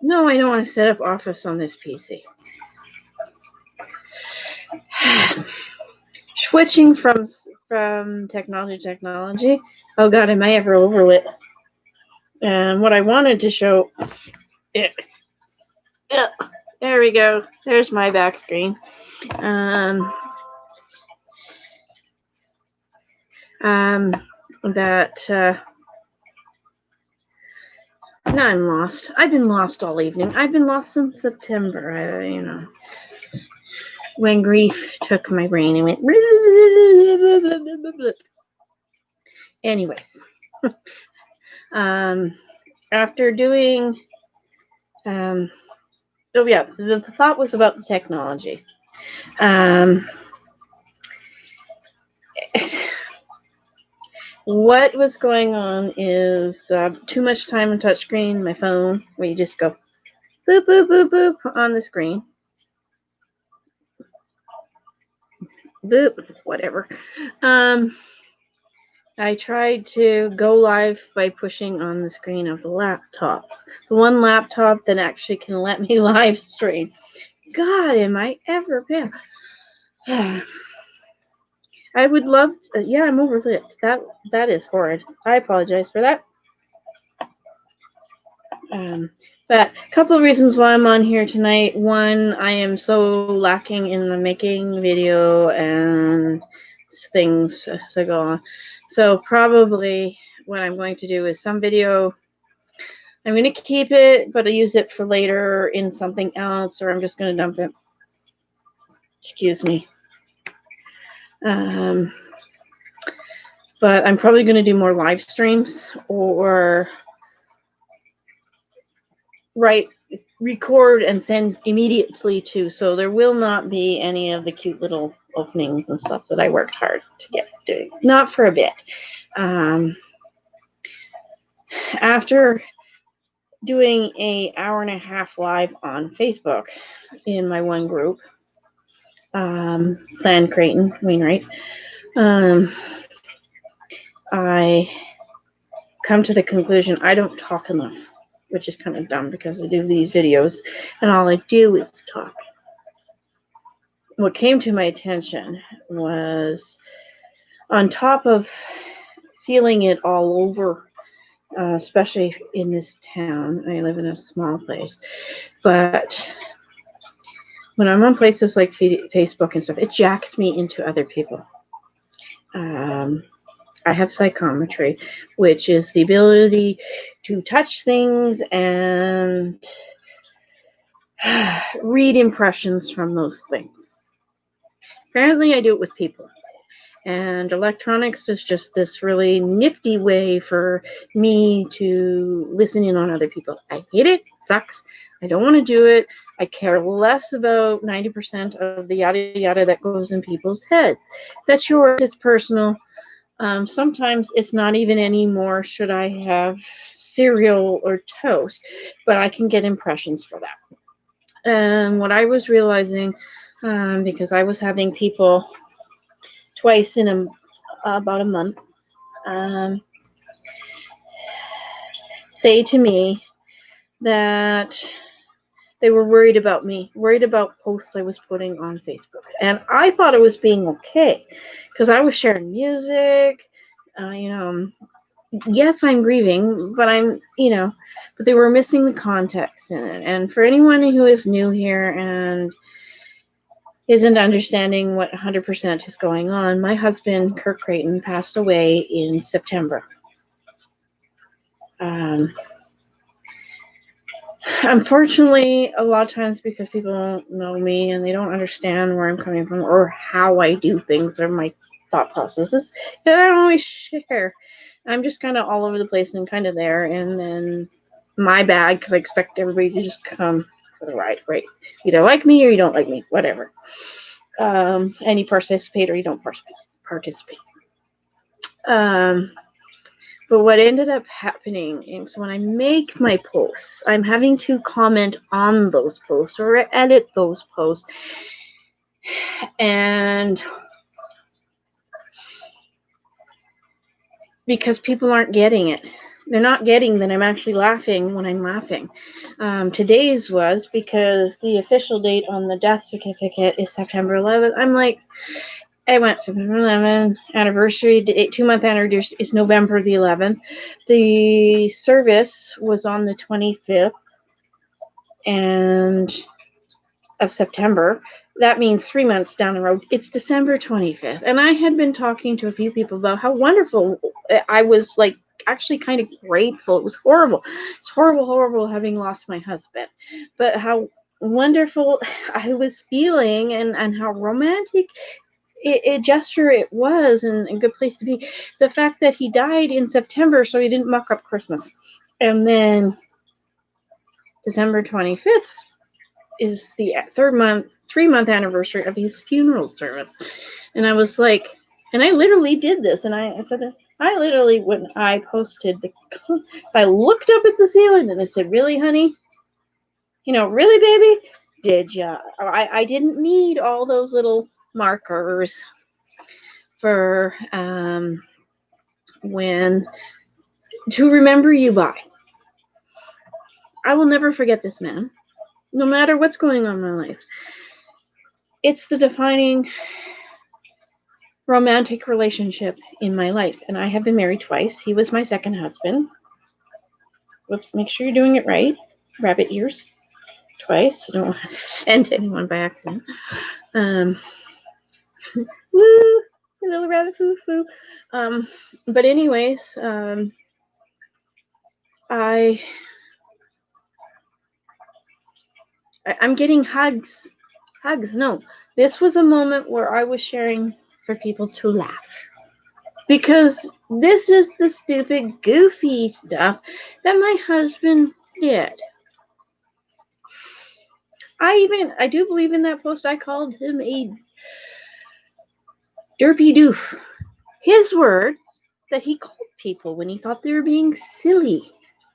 No, I don't want to set up Office on this PC. Switching from technology to technology. Oh God, am I ever over it? And what I wanted to show it. There we go. There's my back screen. Um, that now I'm lost. I've been lost all evening. I've been lost since September. When grief took my brain and went. Anyways, after doing, the thought was about the technology. What was going on is too much time on touchscreen, my phone, where you just go boop, boop, boop, boop on the screen. Boop, whatever. I tried to go live by pushing on the screen of the laptop. The one laptop that actually can let me live stream. God, am I ever bad? I would love to, yeah, I'm overlit. That is horrid. I apologize for that. But a couple of reasons why I'm on here tonight. One, I am so lacking in the making video and things to go on. So probably what I'm going to do is some video. I'm going to keep it, but I'll use it for later in something else, or I'm just going to dump it. Excuse me. But I'm probably going to do more live streams or record and send immediately to. So there will not be any of the cute little openings and stuff that I worked hard to get doing. Not for a bit. After doing an hour and a half live on Facebook in my one group, Clan Creighton, Wainwright, I come to the conclusion I don't talk enough, which is kind of dumb because I do these videos and all I do is talk. What came to my attention was, on top of feeling it all over, especially in this town, I live in a small place, but when I'm on places like Facebook and stuff, it jacks me into other people. I have psychometry, which is the ability to touch things and read impressions from those things. Apparently, I do it with people. And electronics is just this really nifty way for me to listen in on other people. I hate it. It sucks. I don't want to do it. I care less about 90% of the yada yada that goes in people's heads. That's yours. It's personal. Sometimes it's not even anymore should I have cereal or toast, but I can get impressions for that. And what I was realizing, because I was having people twice in about a month say to me that they were worried about me, worried about posts I was putting on Facebook. And I thought it was being okay because I was sharing music, yes, I'm grieving, but but they were missing the context in it. And for anyone who is new here and isn't understanding what 100% is going on, my husband, Kirk Creighton, passed away in September. Unfortunately, a lot of times because people don't know me and they don't understand where I'm coming from or how I do things or my thought processes, I don't always share. I'm just kind of all over the place and kind of there, and then my bad because I expect everybody to just come for the ride, right? You either like me or you don't like me, whatever. And you participate or you don't participate. But what ended up happening is when I make my posts, I'm having to comment on those posts or edit those posts. And because people aren't getting it. They're not getting that I'm actually laughing when I'm laughing. Today's was because the official date on the death certificate is September 11th. I'm like, I went September 11th, anniversary date, 2-month anniversary is November the 11th. The service was on the 25th and of September. That means 3 months down the road. It's December 25th. And I had been talking to a few people about how wonderful I was, like, actually kind of grateful. It was horrible. It's horrible having lost my husband. But how wonderful I was feeling and how romantic a gesture it was, and a good place to be. The fact that he died in September, so he didn't muck up Christmas. And then December 25th is the 3-month anniversary of his funeral service. And I was like, and I literally did this. And I said, I literally, when I posted I looked up at the ceiling and I said, really, honey? Really, baby? Did ya? I didn't need all those little markers for when to remember you by. I will never forget this man, no matter what's going on in my life. It's the defining romantic relationship in my life, and I have been married twice. He was my second husband. Whoops, make sure you're doing it right. Rabbit ears. Twice. You don't want to end anyone by accident. Woo! Little rabbit foo-foo. But anyways, I'm getting hugs. No. This was a moment where I was sharing for people to laugh. Because this is the stupid, goofy stuff that my husband did. I do believe in that post, I called him a derpy doof. His words that he called people when he thought they were being silly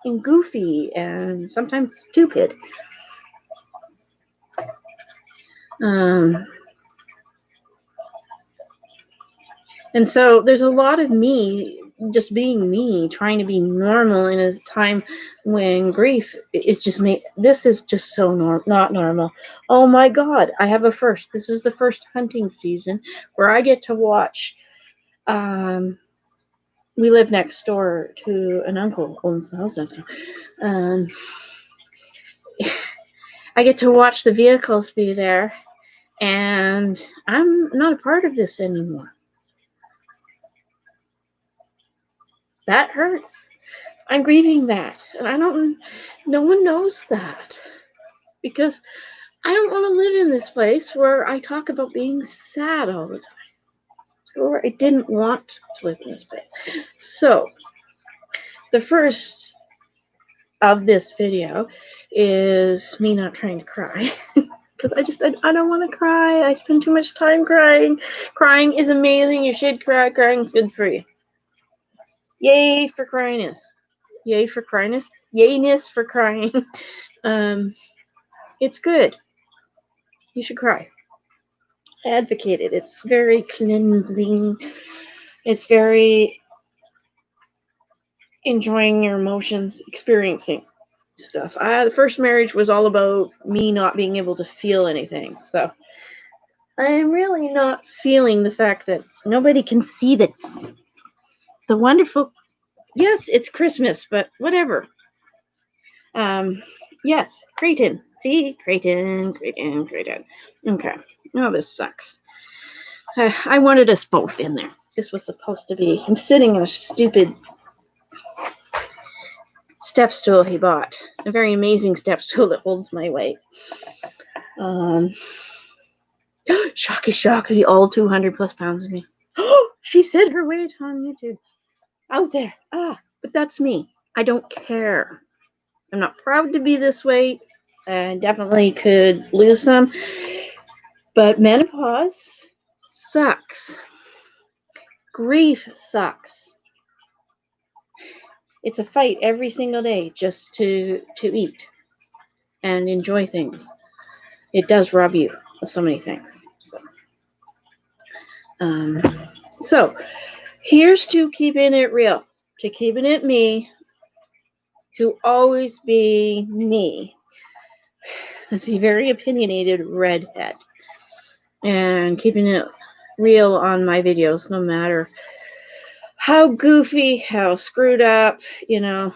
and goofy and sometimes stupid. And so there's a lot of me just being me, trying to be normal in a time when grief is just me. This is just so not normal. Oh my God, I have a first. This is the first hunting season where I get to watch. We live next door to an uncle who owns the house now. I get to watch the vehicles be there, and I'm not a part of this anymore. That hurts. I'm grieving that. And no one knows that. Because I don't want to live in this place where I talk about being sad all the time. Or I didn't want to live in this place. So, the first of this video is me not trying to cry. Because I don't want to cry. I spend too much time crying. Crying is amazing. You should cry. Crying's good for you. Yay for cryiness. Yay for cryiness. Yayness for crying. It's good. You should cry. I advocate it. It's very cleansing. It's very enjoying your emotions, experiencing stuff. The first marriage was all about me not being able to feel anything. So I'm really not feeling the fact that nobody can see the wonderful. Yes, it's Christmas, but whatever. Yes, Creighton. See, Creighton. Okay. Oh, this sucks. I wanted us both in there. This was supposed to be. I'm sitting in a stupid step stool he bought. A very amazing step stool that holds my weight. Shocky, all 200 plus pounds of me. She said her weight on YouTube. Out there. But that's me. I don't care. I'm not proud to be this weight. I definitely could lose some. But menopause sucks. Grief sucks. It's a fight every single day just to eat and enjoy things. It does rob you of so many things. So here's to keeping it real, to keeping it me, to always be me. It's a very opinionated redhead. And keeping it real on my videos, no matter how goofy, how screwed up, we're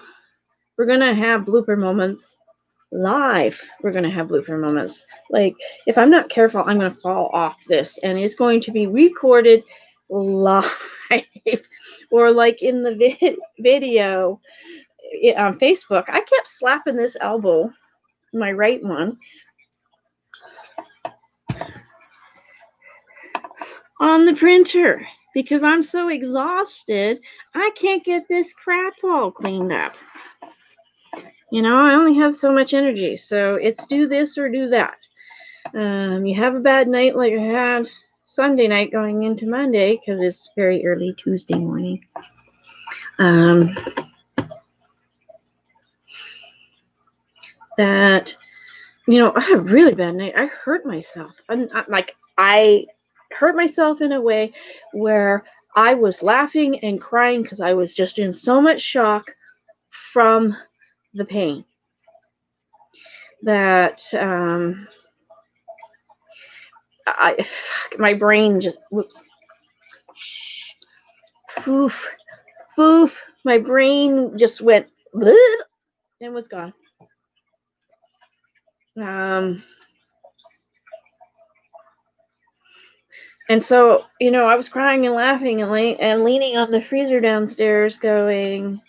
going to have blooper moments. Live, we're going to have blooper moments. Like, if I'm not careful, I'm going to fall off this, and it's going to be recorded live. Or like in the video on Facebook, I kept slapping this elbow, my right one, on the printer because I'm so exhausted, I can't get this crap all cleaned up. I only have so much energy, so it's do this or do that. You have a bad night like I had Sunday night going into Monday because it's very early Tuesday morning. That, I had a really bad night. I hurt myself. I hurt myself in a way where I was laughing and crying because I was just in so much shock from the pain that my brain just foof, my brain just went and was gone. And so, I was crying and laughing and leaning on the freezer downstairs going,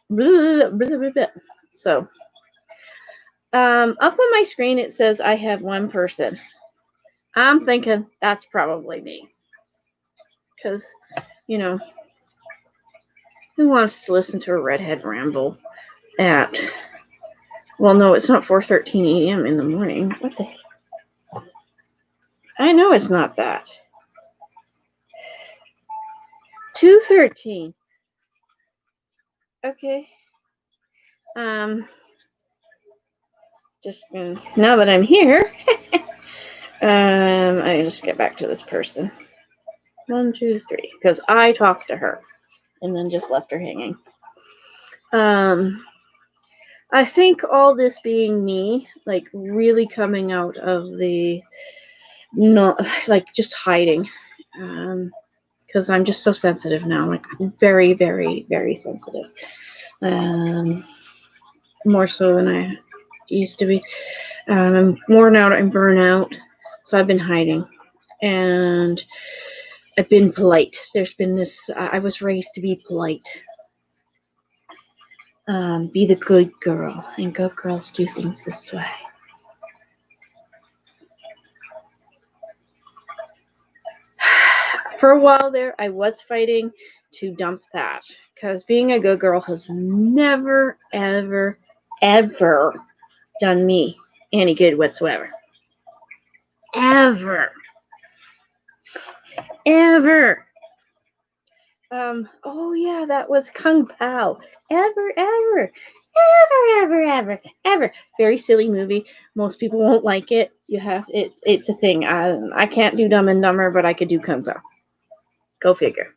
blah, blah, blah, blah. So, up on my screen, it says I have one person. I'm thinking that's probably me. Because, who wants to listen to a redhead ramble at, well, no, it's not 4:13 a.m. in the morning. What the heck? I know it's not that. 2:13. Okay. Just now that I'm here, I just get back to this person. 1, 2, 3, because I talked to her and then just left her hanging. I think all this being me, like really coming out of the not like just hiding, because I'm just so sensitive now, like very, very, very sensitive, more so than I used to be. I'm worn out, I'm burnout, so I've been hiding, and I've been polite. There's been this, I was raised to be polite. Be the good girl, and good girls do things this way. For a while there, I was fighting to dump that, because being a good girl has never, ever, ever done me any good whatsoever. Ever. Oh yeah, that was Kung Pao. Ever. Very silly movie. Most people won't like it. It's a thing. I can't do Dumb and Dumber, but I could do Kung Pao. Go figure.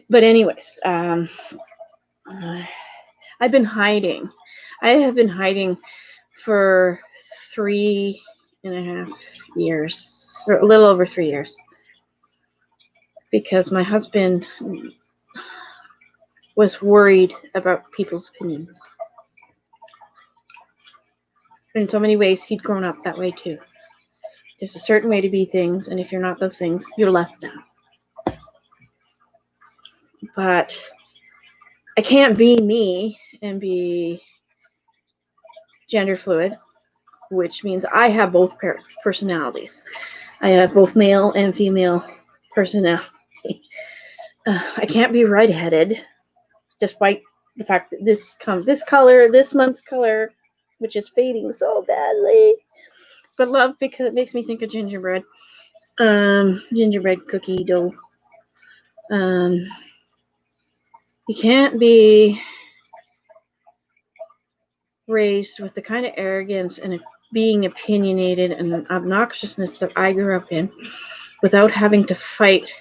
But anyways, I've been hiding. I have been hiding for 3.5 years, for a little over 3 years, because my husband was worried about people's opinions. In so many ways, he'd grown up that way too. There's a certain way to be things, and if you're not those things, you're less than. But I can't be me and be gender fluid, which means I have both personalities. I have both male and female personality. I can't be redheaded, despite the fact that this month's color, which is fading so badly, but love, because it makes me think of gingerbread. Gingerbread cookie dough. You can't be raised with the kind of arrogance and being opinionated and obnoxiousness that I grew up in without having to fight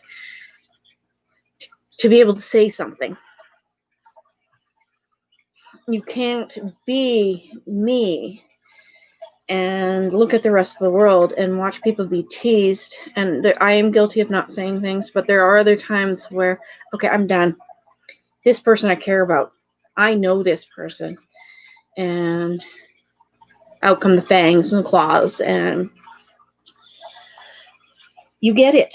to be able to say something. You can't be me and look at the rest of the world and watch people be teased. And I am guilty of not saying things, but there are other times where, okay, I'm done. This person I care about. I know this person. And out come the fangs and the claws, and you get it.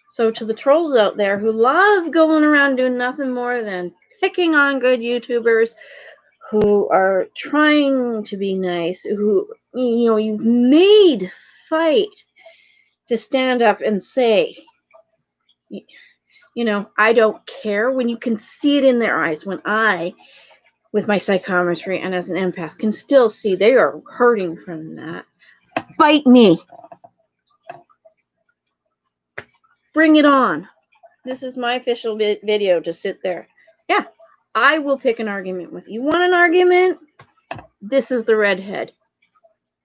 So to the trolls out there who love going around doing nothing more than picking on good YouTubers who are trying to be nice, who, you've made fight to stand up and say, I don't care, when you can see it in their eyes, when I, with my psychometry and as an empath, can still see they are hurting from that. Fight me. Bring it on. This is my official video to sit there. Yeah, I will pick an argument with you. You want an argument? This is the redhead.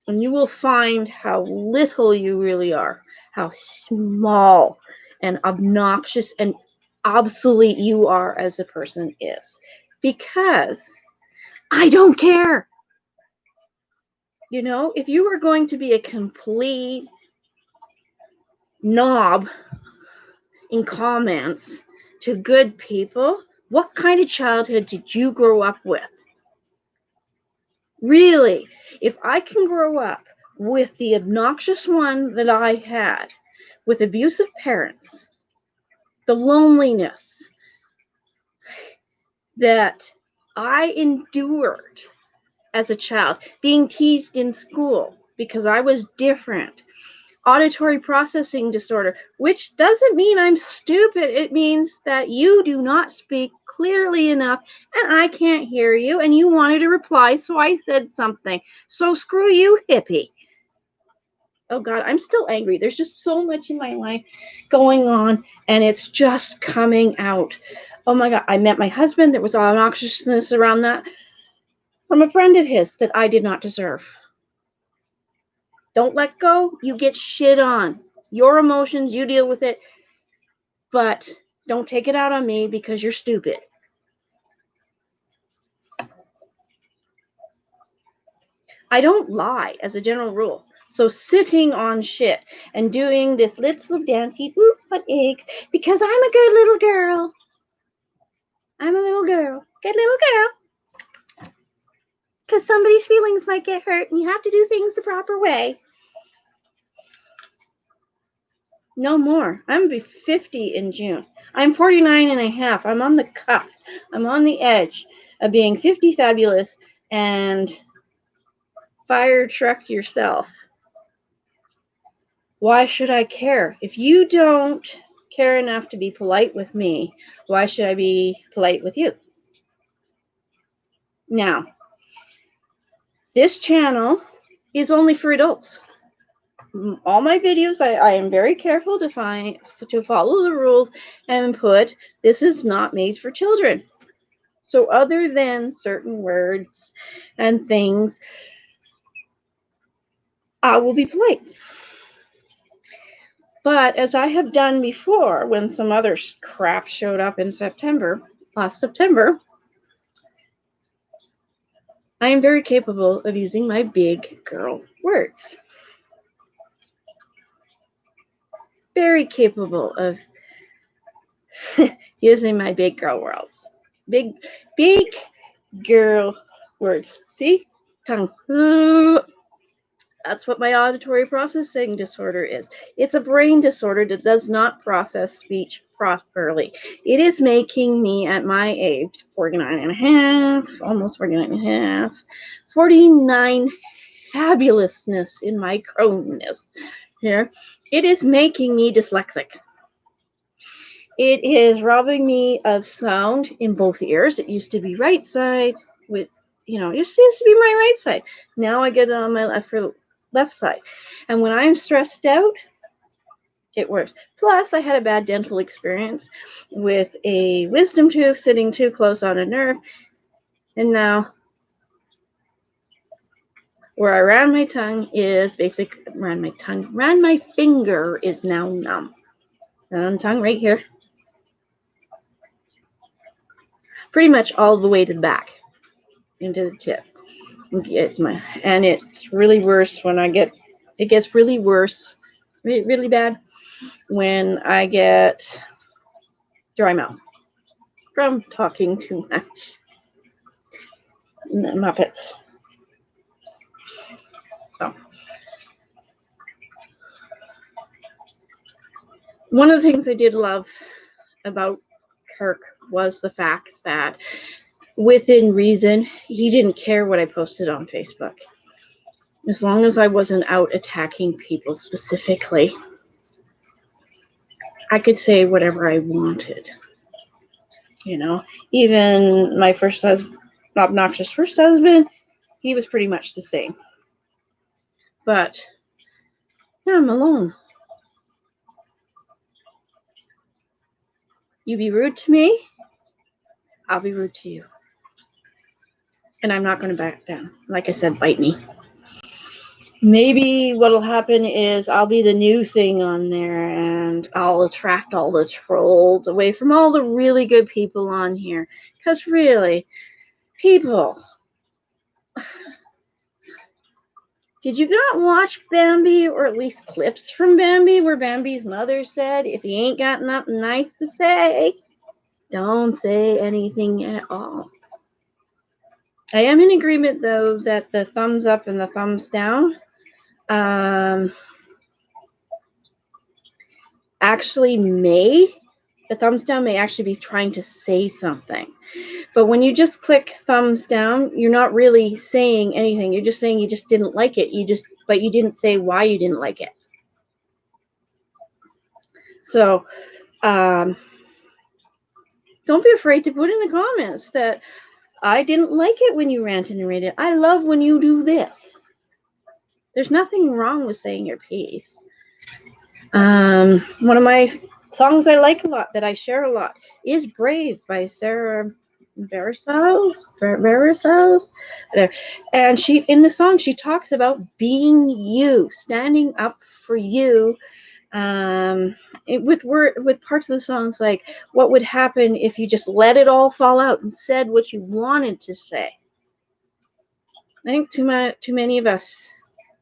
And you will find how little you really are, how small and obnoxious and obsolete you are as a person is. Because I don't care. If you were going to be a complete knob in comments to good people, what kind of childhood did you grow up with? Really, if I can grow up with the obnoxious one that I had, with abusive parents, the loneliness that I endured as a child, being teased in school because I was different, auditory processing disorder, which doesn't mean I'm stupid. It means that you do not speak clearly enough and I can't hear you and you wanted to reply, so I said something. So screw you, hippie. Oh God, I'm still angry. There's just so much in my life going on and it's just coming out. Oh my God, I met my husband. There was obnoxiousness around that from a friend of his that I did not deserve. Don't let go. You get shit on. Your emotions, you deal with it. But don't take it out on me because you're stupid. I don't lie as a general rule. So sitting on shit and doing this little dancey oop on eggs because I'm a good little girl. I'm a little girl. Good little girl. Because somebody's feelings might get hurt and you have to do things the proper way. No more. I'm going to be 50 in June. I'm 49 and a half. I'm on the cusp. I'm on the edge of being 50 fabulous and fire truck yourself. Why should I care? If you don't care enough to be polite with me, why should I be polite with you? Now, this channel is only for adults. All my videos, I am very careful to follow the rules and put, this is not made for children. So other than certain words and things, I will be polite. But as I have done before, when some other crap showed up in last September, I am very capable of using my big girl words. Very capable of using my big girl words. Big girl words. See? Tongue. That's what my auditory processing disorder is. It's a brain disorder that does not process speech properly. It is making me, at my age, 49 and a half, almost 49 and a half, 49 fabulousness in my crownness here. It is making me dyslexic. It is robbing me of sound in both ears. It used to be right side with, it used to be my right side. Now I get it on my left side. And when I'm stressed out, it works. Plus, I had a bad dental experience with a wisdom tooth sitting too close on a nerve. And now where I ran my tongue is ran my finger is now numb. And tongue right here. pretty much all the way to the back, into the tip. And it's really worse when it gets really worse, really bad when I get dry mouth from talking too much. Muppets. So. One of the things I did love about Kirk was the fact that within reason, he didn't care what I posted on Facebook. As long as I wasn't out attacking people specifically, I could say whatever I wanted. You know, even my first husband, obnoxious first husband, he was pretty much the same. But now I'm alone. You be rude to me, I'll be rude to you. And I'm not going to back down. Like I said, bite me. Maybe what'll happen is I'll be the new thing on there and I'll attract all the trolls away from all the really good people on here. Because really, people, did you not watch Bambi, or at least clips from Bambi, where Bambi's mother said, if you ain't got nothing nice to say, don't say anything at all. I am in agreement, though, that the thumbs up and the thumbs down the thumbs down may actually be trying to say something. But when you just click thumbs down, you're not really saying anything. You're just saying you just didn't like it. But you didn't say why you didn't like it. So don't be afraid to put in the comments that I didn't like it when you ranted and raved. I love when you do this. There's nothing wrong with saying your piece. One of my songs I like a lot, that I share a lot, is Brave by Sarah Bareilles. And she, in the song, she talks about being you, standing up for you. With parts of the songs like, what would happen if you just let it all fall out and said what you wanted to say? I think too many of us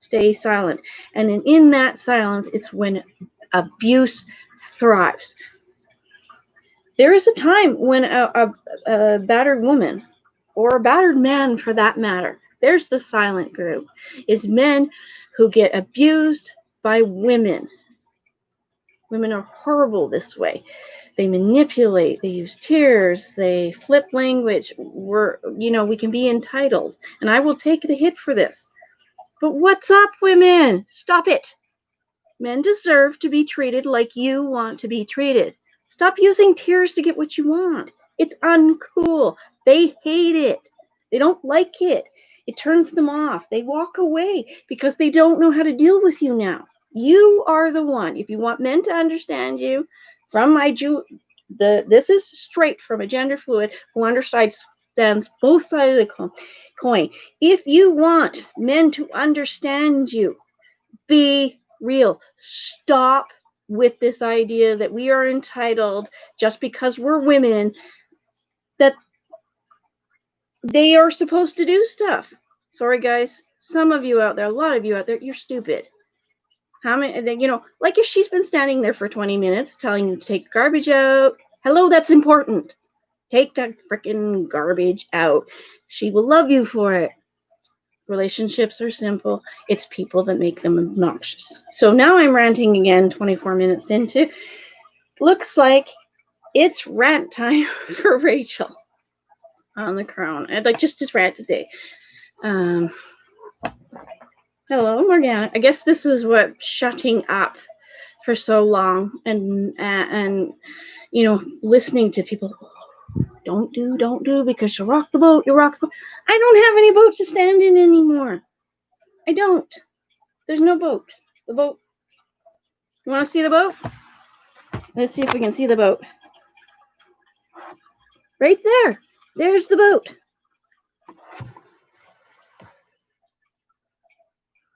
stay silent, and in that silence, it's when abuse thrives. There is a time when a battered woman, or a battered man for that matter, there's the silent group, is men who get abused by women. Women are horrible this way. They manipulate, they use tears, they flip language. We can be entitled, and I will take the hit for this. But what's up, women? Stop it. Men deserve to be treated like you want to be treated. Stop using tears to get what you want. It's uncool. They hate it. They don't like it. It turns them off. They walk away because they don't know how to deal with you now. You are the one. If you want men to understand you, this is straight from a gender fluid who understands both sides of the coin. If you want men to understand you, be real. Stop with this idea that we are entitled just because we're women, that they are supposed to do stuff. Sorry, guys. Some of you out there, a lot of you out there, you're stupid. How many, like if she's been standing there for 20 minutes telling you to take garbage out. Hello, that's important. Take that freaking garbage out. She will love you for it. Relationships are simple. It's people that make them obnoxious. So now I'm ranting again, 24 minutes into. Looks like it's rant time for Rachel on the Crown. I'd like just to rant today. Hello, Morgana. I guess this is what shutting up for so long and listening to people. Don't do, because you rock the boat. I don't have any boat to stand in anymore. I don't. There's no boat. The boat. You want to see the boat? Let's see if we can see the boat. Right there. There's the boat.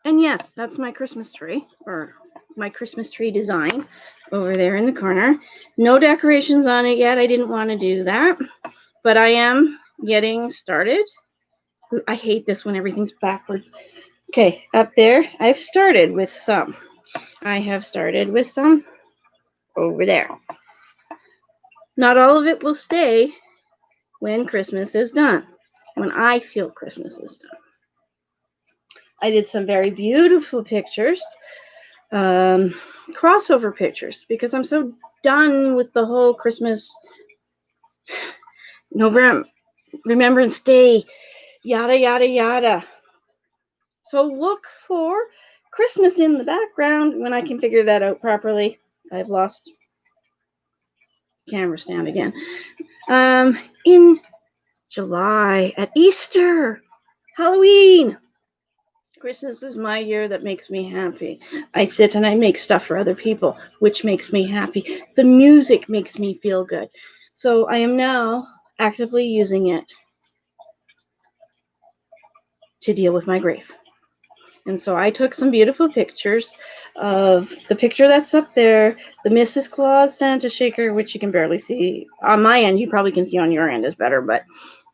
And yes, that's my Christmas tree, or my Christmas tree design over there in the corner. No decorations on it yet. I didn't want to do that. But I am getting started. I hate this when everything's backwards. Okay, up there, I've started with some. I have started with some over there. Not all of it will stay when Christmas is done, when I feel Christmas is done. I did some very beautiful pictures, crossover pictures, because I'm so done with the whole Christmas, November, Remembrance Day, yada, yada, yada. So look for Christmas in the background when I can figure that out properly. I've lost camera stand again. In July, at Easter, Halloween. Christmas is my year that makes me happy. I sit and I make stuff for other people, which makes me happy. The music makes me feel good. So I am now actively using it to deal with my grief. And so I took some beautiful pictures of the picture that's up there, the Mrs. Claus Santa shaker, which you can barely see. On my end, you probably can see on your end is better, but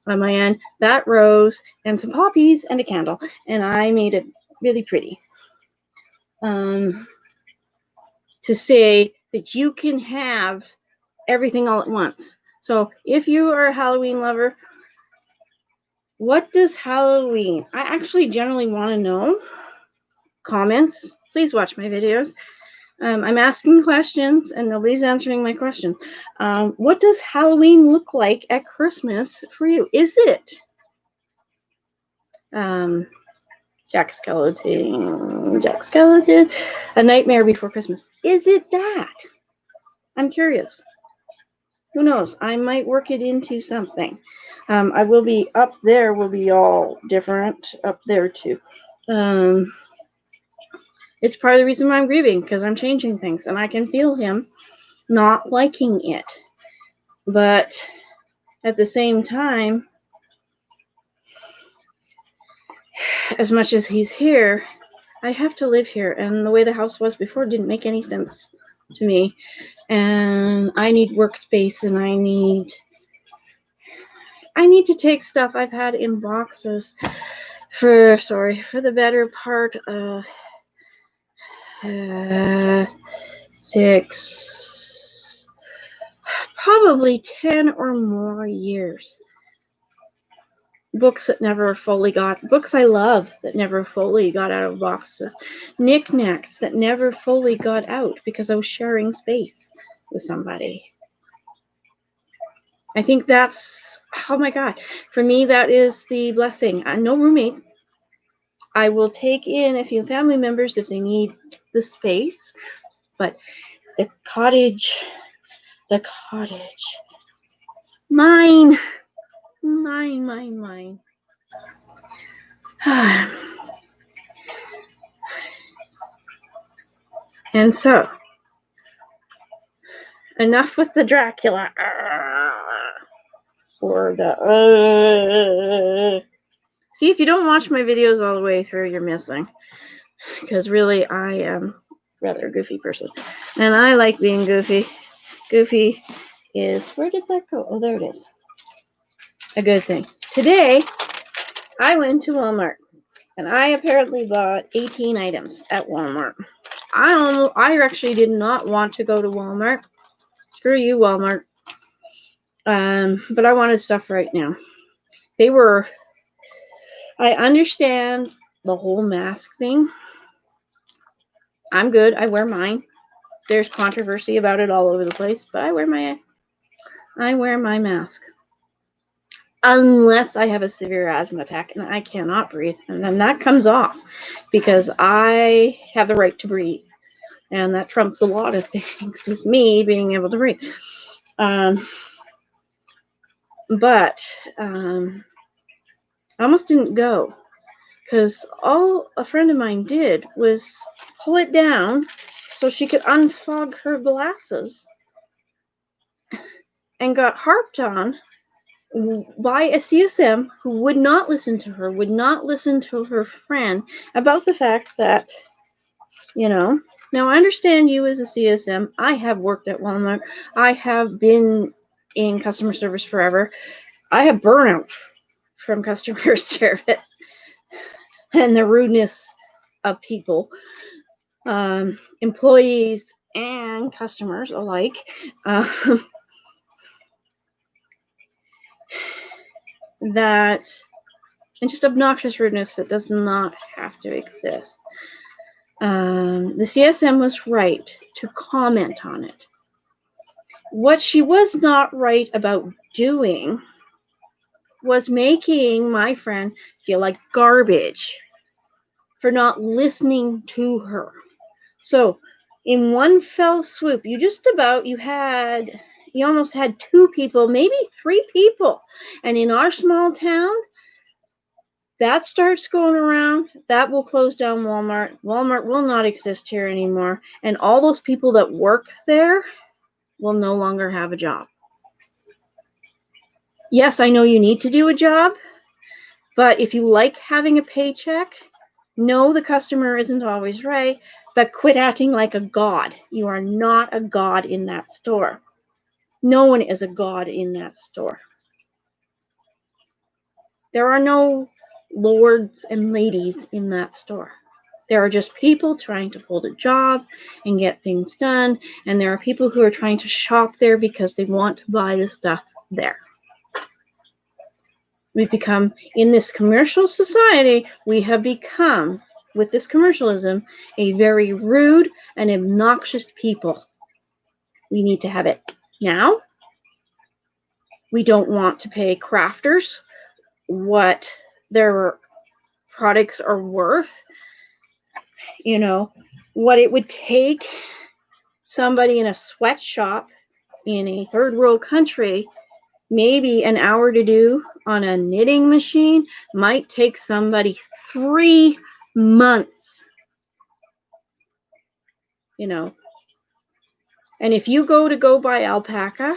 on my end, that rose and some poppies and a candle. And I made it really pretty. To say that you can have everything all at once. So if you are a Halloween lover, what does Halloween? I actually generally want to know. Comments. Please watch my videos. I'm asking questions and nobody's answering my questions. What does Halloween look like at Christmas for you? Is it Jack Skeleton, A Nightmare Before Christmas? Is it that? I'm curious. Who knows? I might work it into something. I will be up there, will be all different up there too. It's part of the reason why I'm grieving, because I'm changing things and I can feel him not liking it. But at the same time, as much as he's here, I have to live here. And the way the house was before didn't make any sense to me. And I need workspace, and I need to take stuff I've had in boxes for the better part of 6, probably 10 or more years. Books I love that never fully got out of boxes. Knickknacks that never fully got out because I was sharing space with somebody. I think that's, oh my God, for me, that is the blessing. I'm no roommate. I will take in a few family members if they need the space, but the cottage, mine. And so, enough with the Dracula. Or the See, if you don't watch my videos all the way through, you're missing. Because really, I am rather a goofy person. And I like being goofy. Goofy is, where did that go? Oh, there it is. A good thing. Today, I went to Walmart. And I apparently bought 18 items at Walmart. I actually did not want to go to Walmart. Screw you, Walmart. But I wanted stuff right now. I understand the whole mask thing. I'm good. I wear mine. There's controversy about it all over the place, but I wear my mask. Unless I have a severe asthma attack and I cannot breathe. And then that comes off because I have the right to breathe. And that trumps a lot of things, is me being able to breathe. But I almost didn't go because all a friend of mine did was pull it down so she could unfog her glasses and got harped on by a CSM who would not listen to her, friend about the fact that, now I understand you as a CSM. I have worked at Walmart. I have been in customer service forever. I have burnout from customer service and the rudeness of people, employees and customers alike. That and just obnoxious rudeness that does not have to exist. The CSM was right to comment on it. What she was not right about doing was making my friend feel like garbage for not listening to her. So in one fell swoop, you almost had two people, maybe three people. And in our small town, that starts going around, that will close down Walmart. Walmart will not exist here anymore. And all those people that work there will no longer have a job. Yes, I know you need to do a job, but if you like having a paycheck, no, the customer isn't always right, but quit acting like a god. You are not a god in that store. No one is a god in that store. There are no lords and ladies in that store. There are just people trying to hold a job and get things done, and there are people who are trying to shop there because they want to buy the stuff there. We've become, in this commercial society, we have become, with this commercialism, a very rude and obnoxious people. We need to have it now. We don't want to pay crafters what their products are worth. You know, what it would take somebody in a sweatshop in a third world country, maybe an hour to do on a knitting machine, might take somebody 3 months. You know, and if you go buy alpaca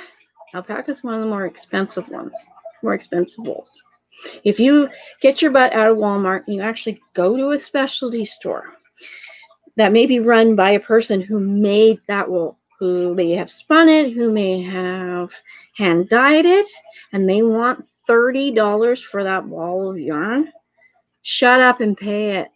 is one of the more expensive ones, more expensive wools. If you get your butt out of Walmart and you actually go to a specialty store that may be run by a person who made that wool, who may have spun it, who may have hand dyed it, and they want $30 for that ball of yarn, shut up and pay it.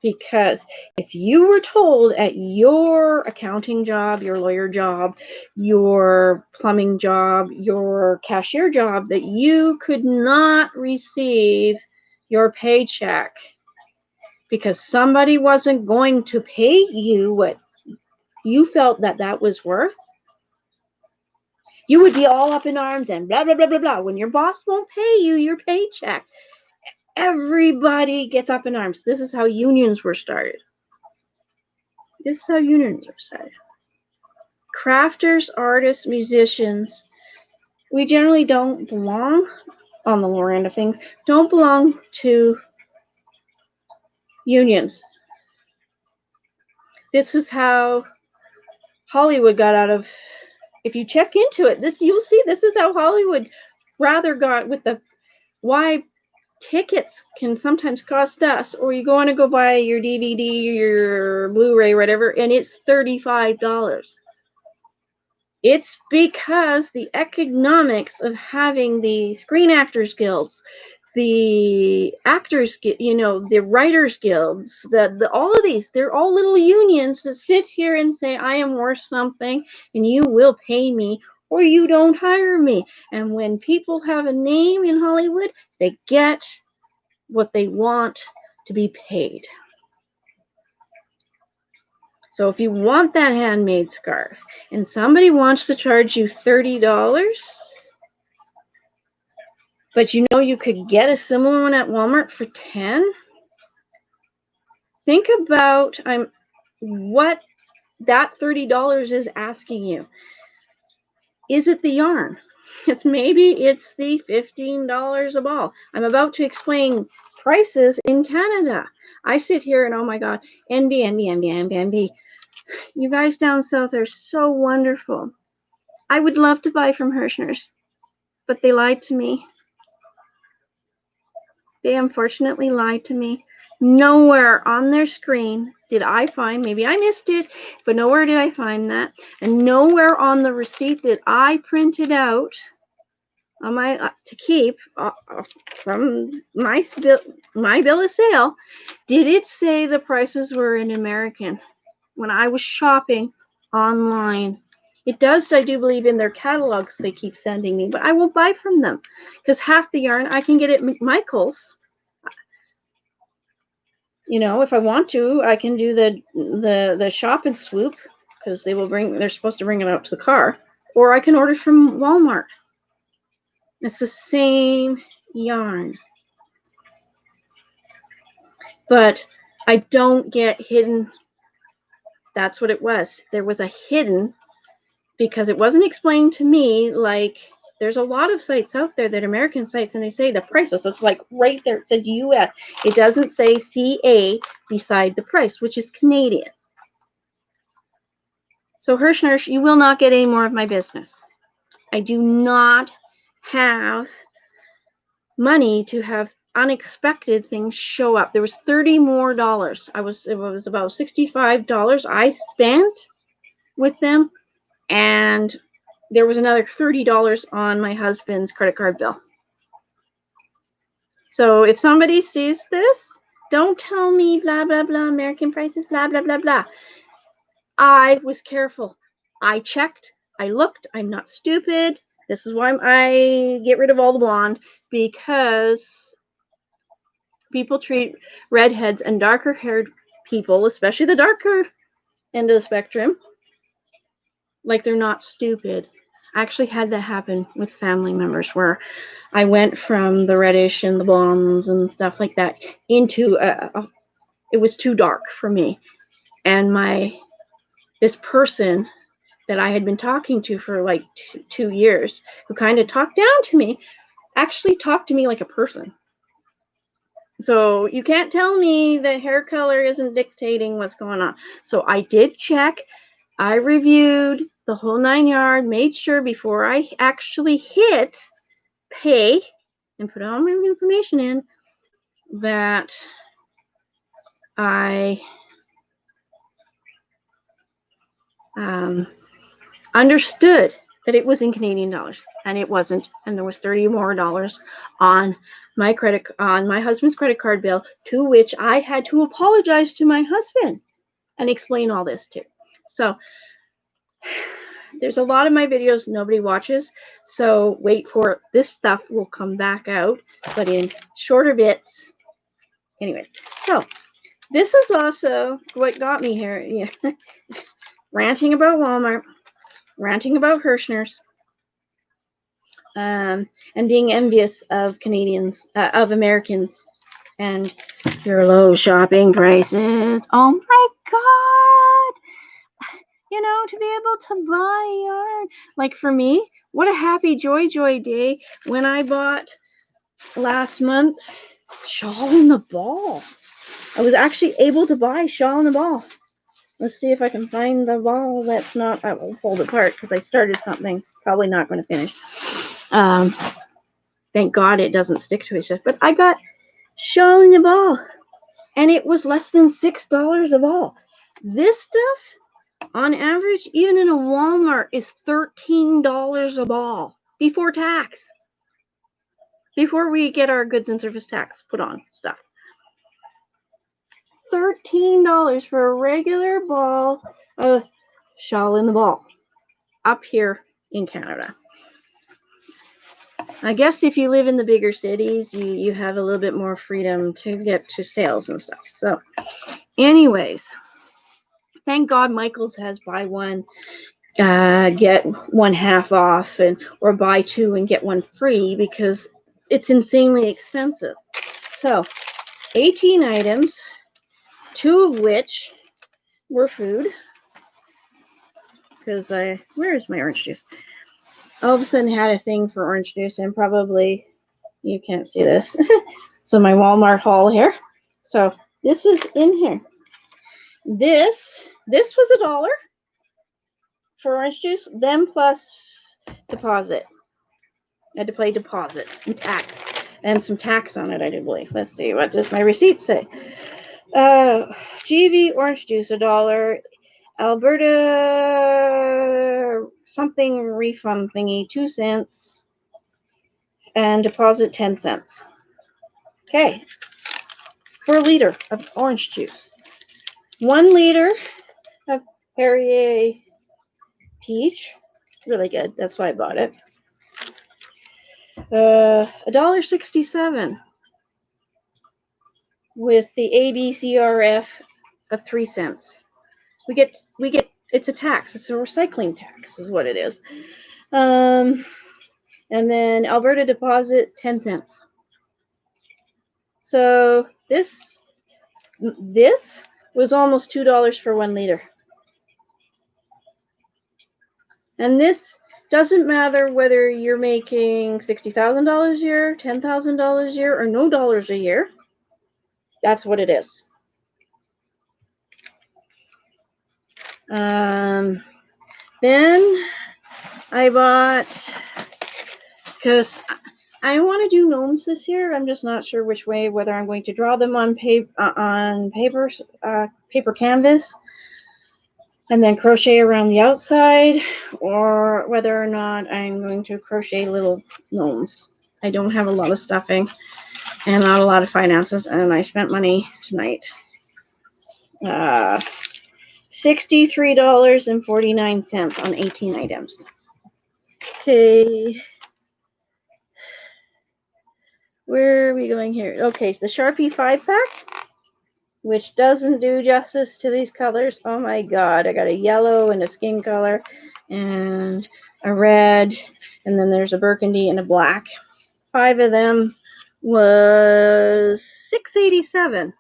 Because if you were told at your accounting job, your lawyer job, your plumbing job, your cashier job, that you could not receive your paycheck because somebody wasn't going to pay you what you felt that was worth, you would be all up in arms and blah, blah, blah, blah, blah. When your boss won't pay you your paycheck, everybody gets up in arms. This is how unions were started. Crafters, artists, musicians, we generally don't belong, on the lower end of things, don't belong to unions. This is how Hollywood got out of, if you check into it, you'll see this is how Hollywood rather got with the why tickets can sometimes cost us, or you want to go buy your DVD, your Blu-ray, whatever, and it's $35. It's because the economics of having the Screen Actors Guilds, the actors, the writers guilds, all of these, they're all little unions that sit here and say, I am worth something and you will pay me or you don't hire me. And when people have a name in Hollywood, they get what they want to be paid. So if you want that handmade scarf and somebody wants to charge you $30, but you know you could get a similar one at Walmart for $10, think about what that $30 is asking you. Is it the yarn? It's the $15 a ball. I'm about to explain prices in Canada. I sit here and oh my God, NB. You guys down south are so wonderful. I would love to buy from Hirschner's, but they lied to me. They unfortunately lied to me. Nowhere on their screen did I find, maybe I missed it, but nowhere did I find that. And nowhere on the receipt that I printed out on my to keep from my bill of sale, did it say the prices were in American when I was shopping online? It does, I do believe, in their catalogs they keep sending me, but I won't buy from them because half the yarn I can get at Michael's. You know, if I want to, I can do the shop and swoop because they're supposed to bring it out to the car, or I can order from Walmart. It's the same yarn, but I don't get hidden. That's what it was. There was a hidden because it wasn't explained to me. Like, there's a lot of sites out there that American sites, and they say the prices. It's like right there. It says US. It doesn't say CA beside the price, which is Canadian. So Hirschner, you will not get any more of my business. I do not have money to have unexpected things show up. There was $30 more. It was about $65 I spent with them, and there was another $30 on my husband's credit card bill. So if somebody sees this, don't tell me blah blah blah American prices blah blah blah blah. I was careful. I checked. I looked. I'm not stupid. This is why I get rid of all the blonde, because people treat redheads and darker haired people, especially the darker end of the spectrum, like they're not stupid. I actually had that happen with family members where I went from the reddish and the blondes and stuff like that into it was too dark for me. And this person that I had been talking to for like 2 years, who kind of talked down to me, actually talked to me like a person. So you can't tell me that hair color isn't dictating what's going on. So I did check. I reviewed the whole 9 yards, made sure before I actually hit pay and put all my information in that I understood that it was in Canadian dollars, and it wasn't. And there was $30 more on my husband's credit card bill, to which I had to apologize to my husband and explain all this too. So there's a lot of my videos nobody watches, so wait for it. This stuff will come back out, but in shorter bits. Anyways, so this is also what got me here. Yeah. Ranting about Walmart, ranting about Hirschner's, and being envious of Canadians, of Americans, and your low shopping prices. Oh my God! You know, to be able to buy yarn. Like for me, what a happy joy day when I bought last month Shawl in the Ball. I was actually able to buy Shawl in the Ball. Let's see if I can find the ball that's not, I will hold it apart because I started something, probably not going to finish. Thank God it doesn't stick to each other. But I got Shawl in the Ball, and it was less than $6 a ball. This stuff, on average, even in a Walmart, is $13 a ball before tax. Before we get our goods and service tax put on stuff. $13 for a regular ball of Shawl in the Ball up here in Canada. I guess if you live in the bigger cities, you have a little bit more freedom to get to sales and stuff. So anyways, thank God Michael's has buy one, get one half off, or buy two and get one free, because it's insanely expensive. So 18 items, 2 of which were food, because where's my orange juice? All of a sudden had a thing for orange juice, and probably you can't see this. So my Walmart haul here. So this is in here. This was $1 for orange juice, then plus deposit. I had to pay deposit and tax, and some tax on it, I do believe. Let's see, what does my receipt say? GV orange juice $1. Alberta something refund thingy 2 cents. and deposit 10 cents. Okay, for a liter of orange juice. 1 liter of Perrier peach. Really good. That's why I bought it. $1.67 with the ABCRF of 3 cents. We get it's a tax. It's a recycling tax is what it is. And then Alberta deposit 10 cents. So this was almost $2 for 1 liter. And this doesn't matter whether you're making $60,000 a year, $10,000 a year, or no dollars a year. That's what it is. Then I bought, because I want to do gnomes this year. I'm just not sure which way, whether I'm going to draw them on paper canvas and then crochet around the outside, or whether or not I'm going to crochet little gnomes. I don't have a lot of stuffing and not a lot of finances, and I spent money tonight. $63.49 on 18 items. Okay. Where are we going here? Okay, the Sharpie 5-pack, which doesn't do justice to these colors. Oh my god, I got a yellow and a skin color and a red, and then there's a burgundy and a black. 5 of them was $6.87.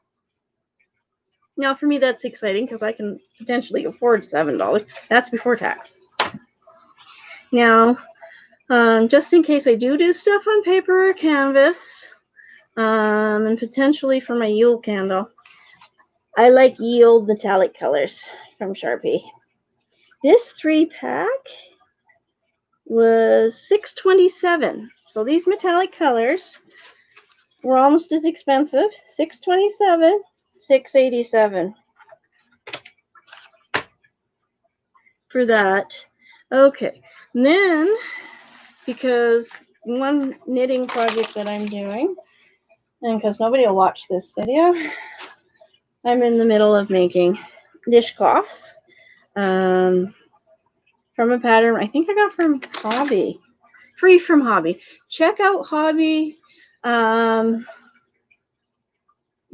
Now for me that's exciting because I can potentially afford $7. That's before tax. Now, just in case I do stuff on paper or canvas, and potentially for my Yule candle, I like Yield metallic colors from Sharpie. This 3-pack was $6.27. So these metallic colors were almost as expensive. $6.27, $6.87 for that. Okay, and then because one knitting project that I'm doing, and because nobody will watch this video, I'm in the middle of making dishcloths from a pattern I think I got from Hobby. Free from Hobby. Check out Hobby Yarn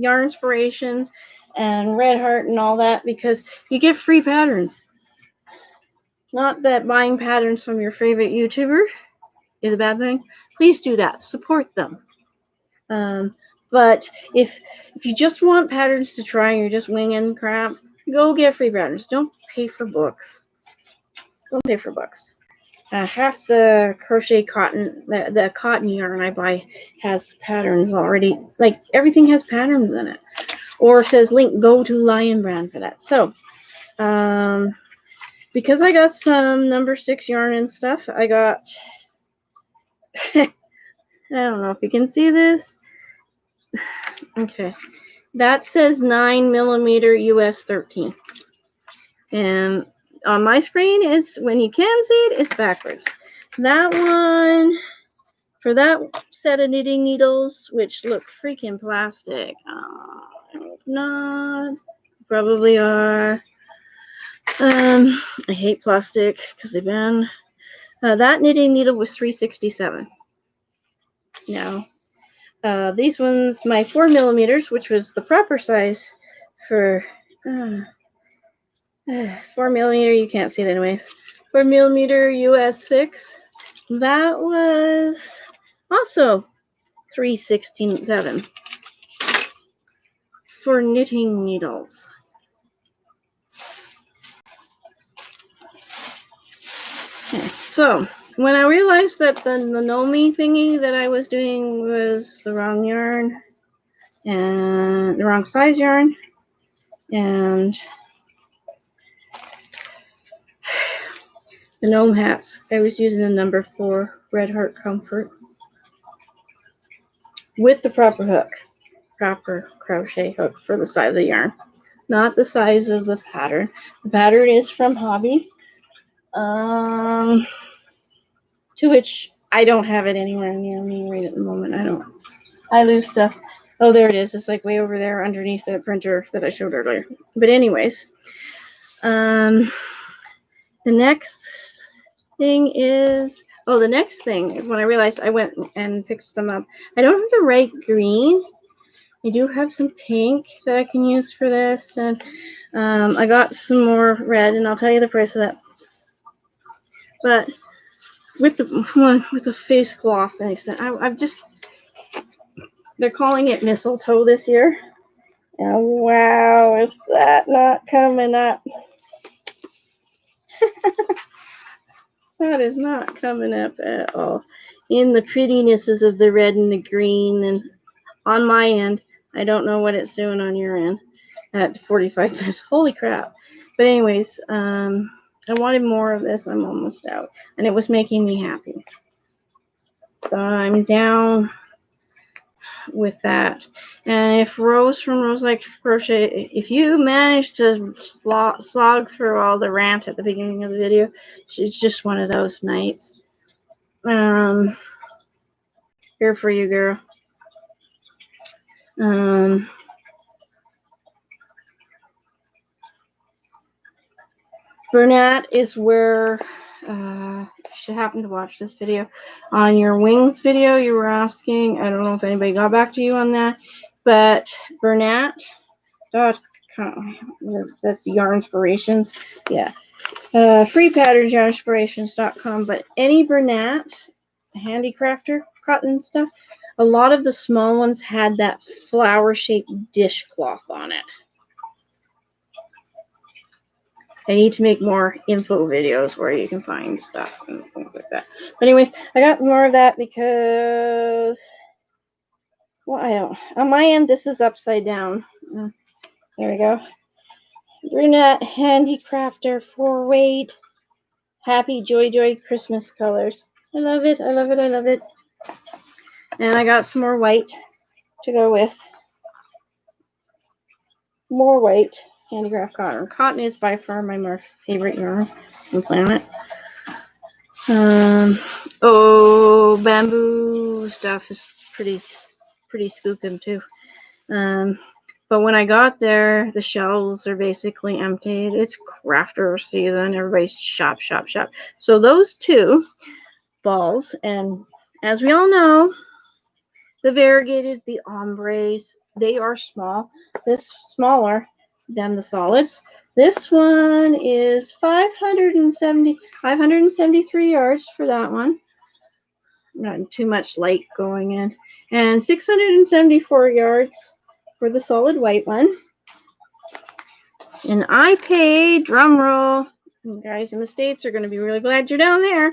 Inspirations and Red Heart and all that, because you get free patterns. Not that buying patterns from your favorite YouTuber is a bad thing. Please do that. Support them. But if you just want patterns to try and you're just winging crap, go get free patterns. Don't pay for books. Don't pay for books. Half the crochet cotton, the cotton yarn I buy has patterns already. Like everything has patterns in it, or says link go to Lion Brand for that. So, because I got some number 6 yarn and stuff, I got. I don't know if you can see this. Okay, that says 9mm US 13, and on my screen, it's when you can see it, it's backwards. That one. For that set of knitting needles, which look freaking plastic, I hope not. Probably are. I hate plastic because they bend. That knitting needle was $3.67. Now, these ones, my 4mm, which was the proper size for 4mm. You can't see it anyways. 4mm US 6. That was also $3.67 for knitting needles. Okay, so when I realized that the Nomi thingy that I was doing was the wrong yarn and the wrong size yarn, and the gnome hats, I was using a number 4 Red Heart Comfort with the proper hook, proper crochet hook for the size of the yarn, not the size of the pattern. The pattern is from Hobby, to which I don't have it anywhere near me right at the moment. I lose stuff. Oh, there it is. It's like way over there underneath the printer that I showed earlier. But anyways, the next thing is, the next thing is when I realized I went and picked some up. I don't have the right green. I do have some pink that I can use for this, and I got some more red, and I'll tell you the price of that. But with the one with the face cloth thing, I've just, they're calling it mistletoe this year. Oh, wow, is that not coming up? That is not coming up at all. In the prettinesses of the red and the green, and on my end, I don't know what it's doing on your end at 45 cents. Holy crap. But anyways, I wanted more of this. I'm almost out. And it was making me happy. So I'm down with that. And if Rose from Rose Likes Crochet, if you manage to slog through all the rant at the beginning of the video, it's just one of those nights. Here for you, girl. Bernat is where, you should happen to watch this video. On your wings video, you were asking, I don't know if anybody got back to you on that, but Bernat.com, that's Yarn Inspirations, yeah. Free patterns, yarninspirations.com, but any Bernat, handicrafter, cotton stuff, a lot of the small ones had that flower-shaped dishcloth on it. I need to make more info videos where you can find stuff and things like that. But anyways, I got more of that because, well, I don't. On my end, this is upside down. There we go. Brunette Handicrafter 4-weight. Happy Joy Christmas colors. I love it. I love it. I love it. And I got some more white to go with. More white handicraft cotton. Cotton is by far my more favorite yarn on the planet. Bamboo stuff is pretty skookum too. But when I got there, the shelves are basically emptied. It's crafter season. Everybody's shop. So those two balls, and as we all know, the variegated, the ombres, they are small. This smaller than the solids. This one is 573 yards for that one. Not too much light going in. And 674 yards for the solid white one. And I paid, drum roll, you guys in the States are going to be really glad you're down there,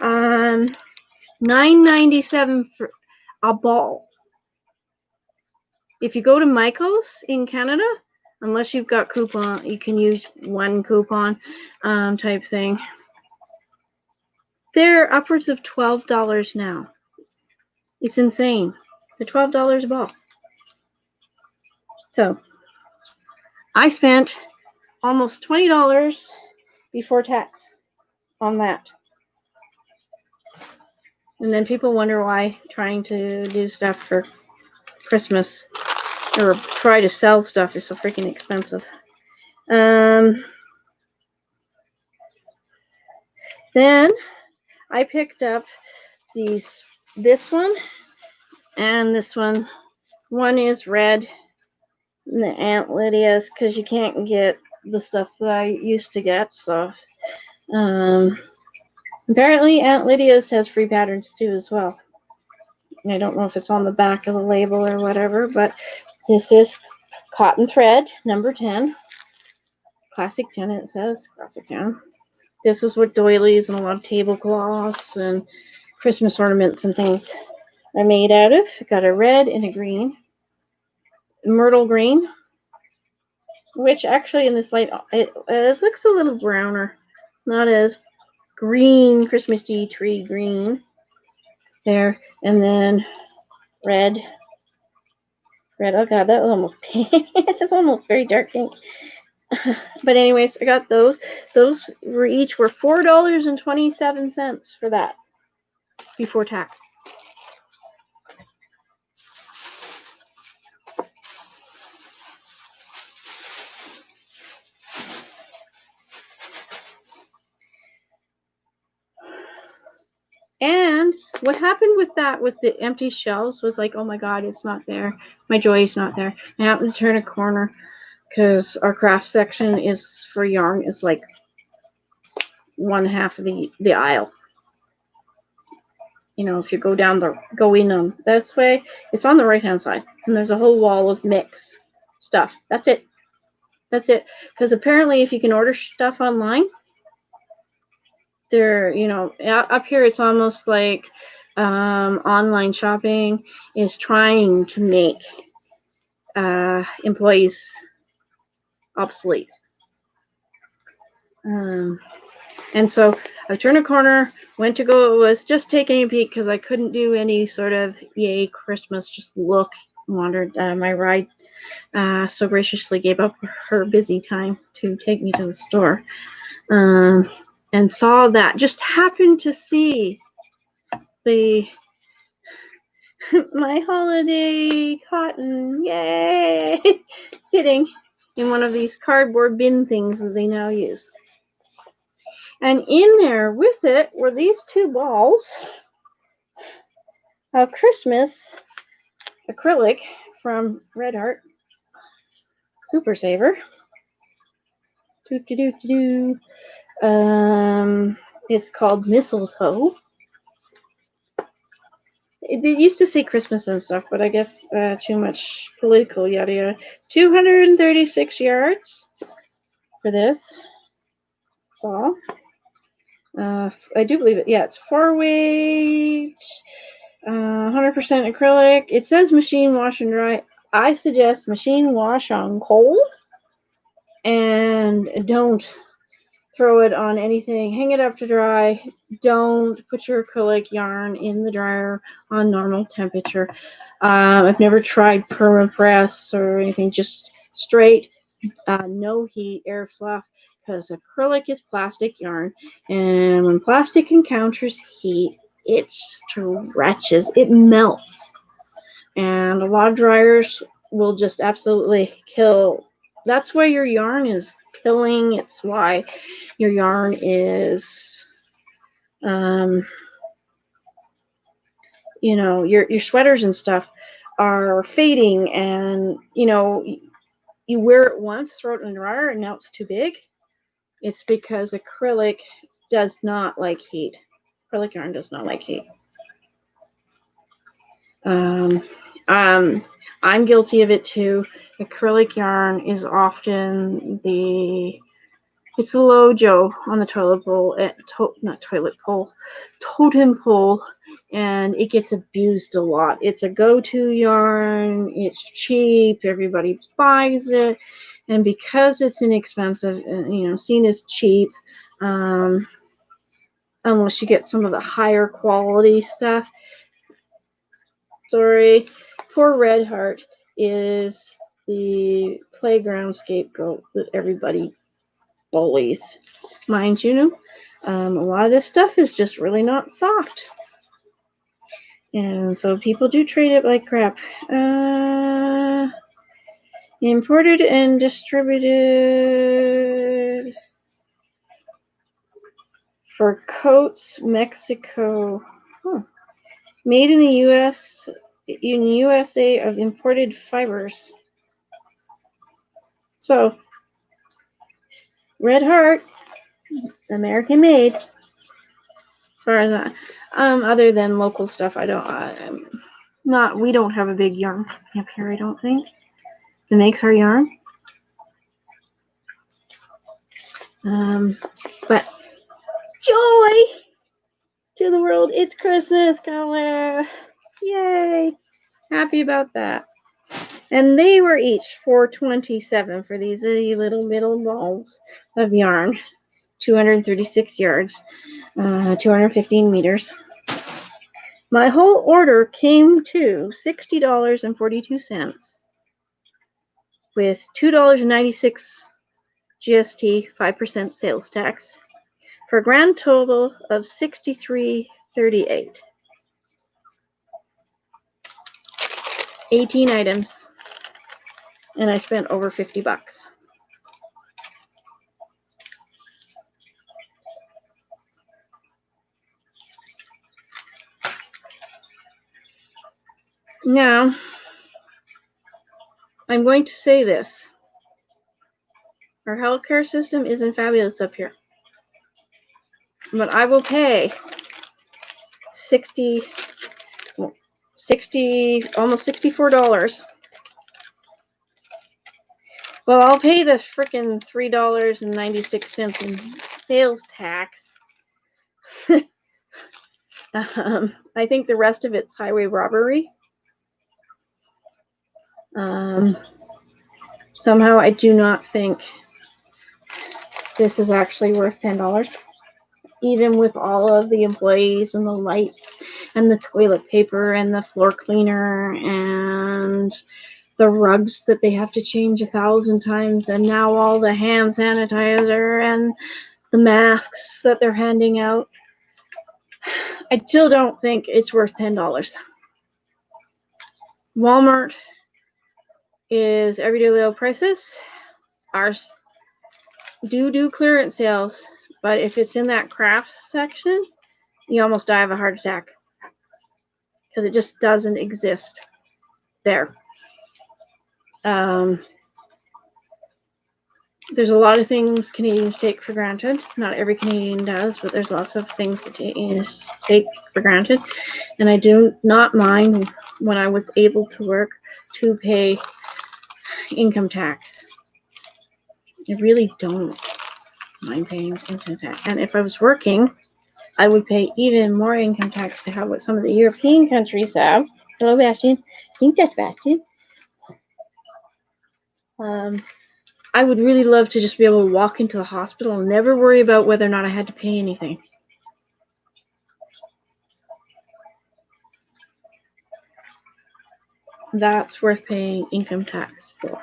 $9.97 for a ball. If you go to Michael's in Canada, unless you've got coupon, you can use one coupon type thing. They're upwards of $12 now. It's insane. They're $12 a ball. So I spent almost $20 before tax on that. And then people wonder why trying to do stuff for Christmas or try to sell stuff is so freaking expensive. Then I picked up this one and this one. One is red, the Aunt Lydia's, because you can't get the stuff that I used to get. So apparently Aunt Lydia's has free patterns too as well. I don't know if it's on the back of the label or whatever, but this is cotton thread number 10. Classic 10, it says. Classic 10. This is what doilies and a lot of tablecloths and Christmas ornaments and things are made out of. Got a red and a green. Myrtle green. Which actually in this light, it looks a little browner. Not as green, Christmassy tree green. There. And then red. Oh god, that was almost pink. That's almost very dark pink. But anyways, I got those. Those were each $4.27 for that. before tax. And what happened with that, with the empty shelves, was like, oh my God, it's not there. My joy is not there. I happened to turn a corner because our craft section is for yarn is like one half of the aisle. You know, if you go in on this way, it's on the right hand side, and there's a whole wall of mix stuff. That's it. Because apparently, if you can order stuff online, there, you know, up here it's almost like online shopping is trying to make employees obsolete. And so I turned a corner, went to go, was just taking a peek because I couldn't do any sort of yay Christmas, just look, wandered. My ride so graciously gave up her busy time to take me to the store, and saw that, just happened to see the my holiday cotton, yay, sitting in one of these cardboard bin things that they now use. And in there with it were these two balls of Christmas acrylic from Red Heart Super Saver. It's called Mistletoe. It used to say Christmas and stuff, but I guess too much political yada yada. 236 yards for this ball. I do believe it. Yeah, it's 4-weight, 100% acrylic. It says machine wash and dry. I suggest machine wash on cold, and don't throw it on anything. Hang it up to dry. Don't put your acrylic yarn in the dryer on normal temperature. I've never tried permapress or anything. Just straight, no heat, air fluff, because acrylic is plastic yarn, and when plastic encounters heat, it stretches, it melts, and a lot of dryers will just absolutely kill. That's why your yarn is killing. It's why your yarn is, you know, your sweaters and stuff are fading, and you know, you wear it once, throw it in the dryer, and now it's too big. It's because acrylic does not like heat. Acrylic yarn does not like heat. I'm guilty of it too. Acrylic yarn is often it's the lojo on the toilet pole, not toilet pole, totem pole, and it gets abused a lot. It's a go-to yarn. It's cheap. Everybody buys it, and because it's inexpensive, you know, seen as cheap, unless you get some of the higher quality stuff. Sorry, poor Red Heart is the playground scapegoat that everybody bullies. Mind you, a lot of this stuff is just really not soft. And so people do treat it like crap. Imported and distributed for coats, Mexico. Made in the U.S. in USA of imported fibers. So, Red Heart, American made. As far as that, other than local stuff, I don't. We don't have a big yarn up here, I don't think, that makes our yarn. But joy to the world! It's Christmas color! Yay! Happy about that. And they were each $4.27 for these little middle balls of yarn. 236 yards, 215 meters. My whole order came to $60.42 with $2.96 GST, 5% sales tax, for a grand total of $63.42. $38. 18 items. And I spent over $50. Now, I'm going to say this. Our healthcare system isn't fabulous up here. But I will pay $60, almost $64. Well, I'll pay the frickin' $3.96 in sales tax. I think the rest of it's highway robbery. Somehow I do not think this is actually worth $10. Even with all of the employees and the lights and the toilet paper and the floor cleaner and the rugs that they have to change 1,000 times, and now all the hand sanitizer and the masks that they're handing out, I still don't think it's worth $10. Walmart is everyday low prices. Ours do clearance sales, but if it's in that crafts section, you almost die of a heart attack because it just doesn't exist there. There's a lot of things Canadians take for granted. Not every Canadian does, but there's lots of things that Canadians take for granted. And I do not mind, when I was able to work, to pay income tax. I really don't mind paying income tax. And if I was working, I would pay even more income tax to have what some of the European countries have. Hello, Bastian. I think that's Bastian. I would really love to just be able to walk into the hospital and never worry about whether or not I had to pay anything. That's worth paying income tax for.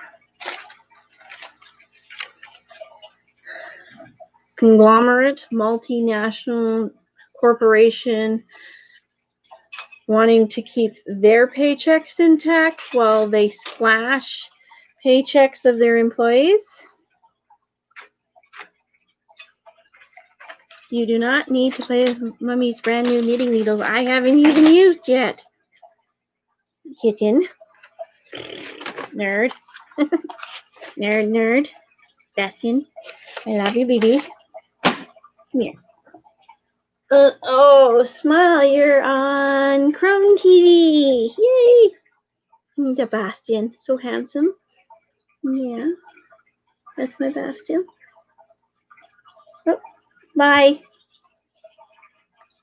Conglomerate, multinational corporation wanting to keep their paychecks intact while they slash paychecks of their employees. You do not need to play with Mummy's brand new knitting needles I haven't even used yet. Kitten. Nerd. Nerd. Bastian. I love you, baby. Come here. Oh, smile, you're on Chrome TV. Yay! The Bastian. So handsome. Yeah. That's my Bastian. Oh, bye.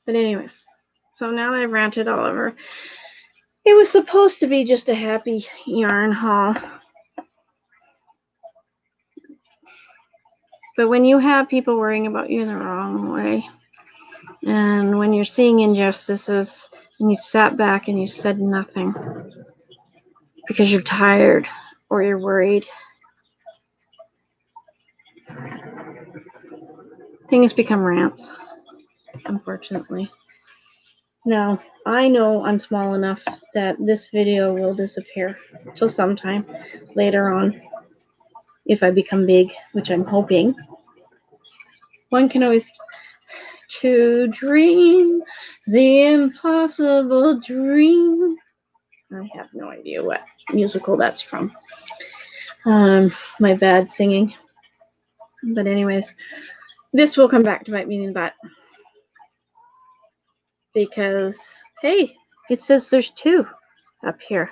But anyways, so now that I've ranted all over, it was supposed to be just a happy yarn haul. But when you have people worrying about you the wrong way, and when you're seeing injustices, and you've sat back and you said nothing because you're tired or you're worried, things become rants, unfortunately. Now, I know I'm small enough that this video will disappear till sometime later on, if I become big, which I'm hoping. One can always to dream the impossible dream. I have no idea what musical that's from. My bad singing. But anyways, this will come back to bite me in the butt. Because, hey, it says there's 2 up here.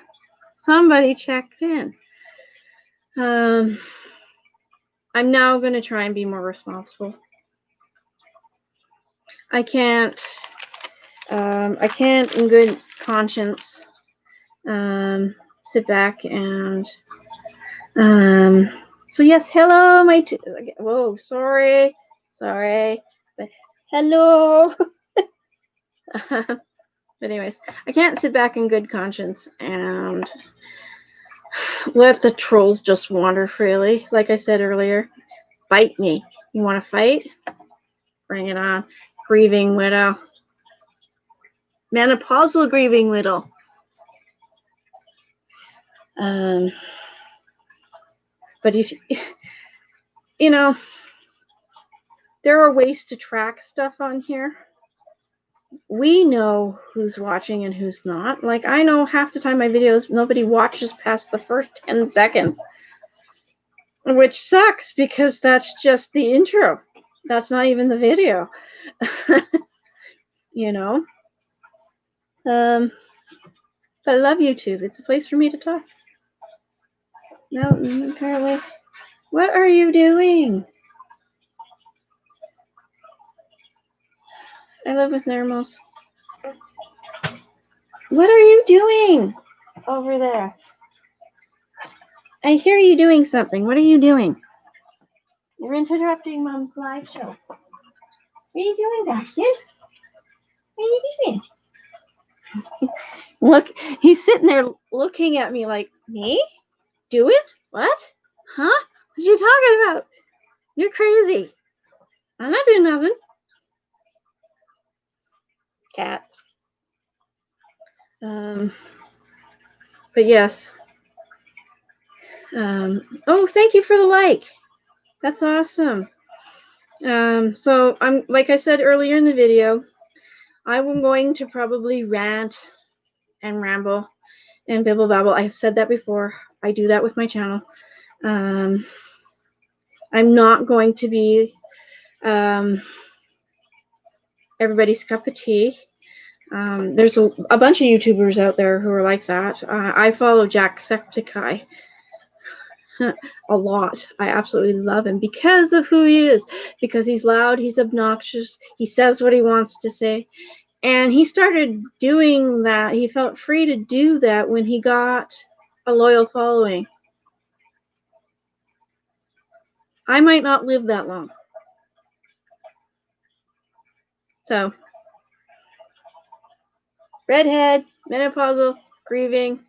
Somebody checked in. I'm now going to try and be more responsible. I can't in good conscience sit back and so yes, hello, whoa, sorry, but hello. But anyways, I can't sit back in good conscience and let the trolls just wander freely. Like I said earlier, fight me. You want to fight? Bring it on. Grieving widow. Menopausal grieving little. But if you know, there are ways to track stuff on here. We know who's watching and who's not. Like, I know half the time my videos, nobody watches past the first 10 seconds, which sucks because that's just the intro. That's not even the video. You know? But I love YouTube. It's a place for me to talk. No, apparently. What are you doing? I live with normals. What are you doing over there? I hear you doing something. What are you doing? You're interrupting Mom's live show. What are you doing, Bastion? What are you doing? Look, he's sitting there looking at me like, me? Do it? What? Huh? What are you talking about? You're crazy. I'm not doing nothing. Cats. But yes. Oh, thank you for the like. That's awesome. So I'm, like I said earlier in the video, I'm going to probably rant and ramble and bibble babble. I've said that before. I do that with my channel. I'm not going to be everybody's cup of tea. There's a bunch of YouTubers out there who are like that. I follow Jacksepticeye a lot. I absolutely love him because of who he is. Because he's loud, he's obnoxious, he says what he wants to say. And he started doing that. He felt free to do that when he got a loyal following. I might not live that long. So, redhead, menopausal, grieving.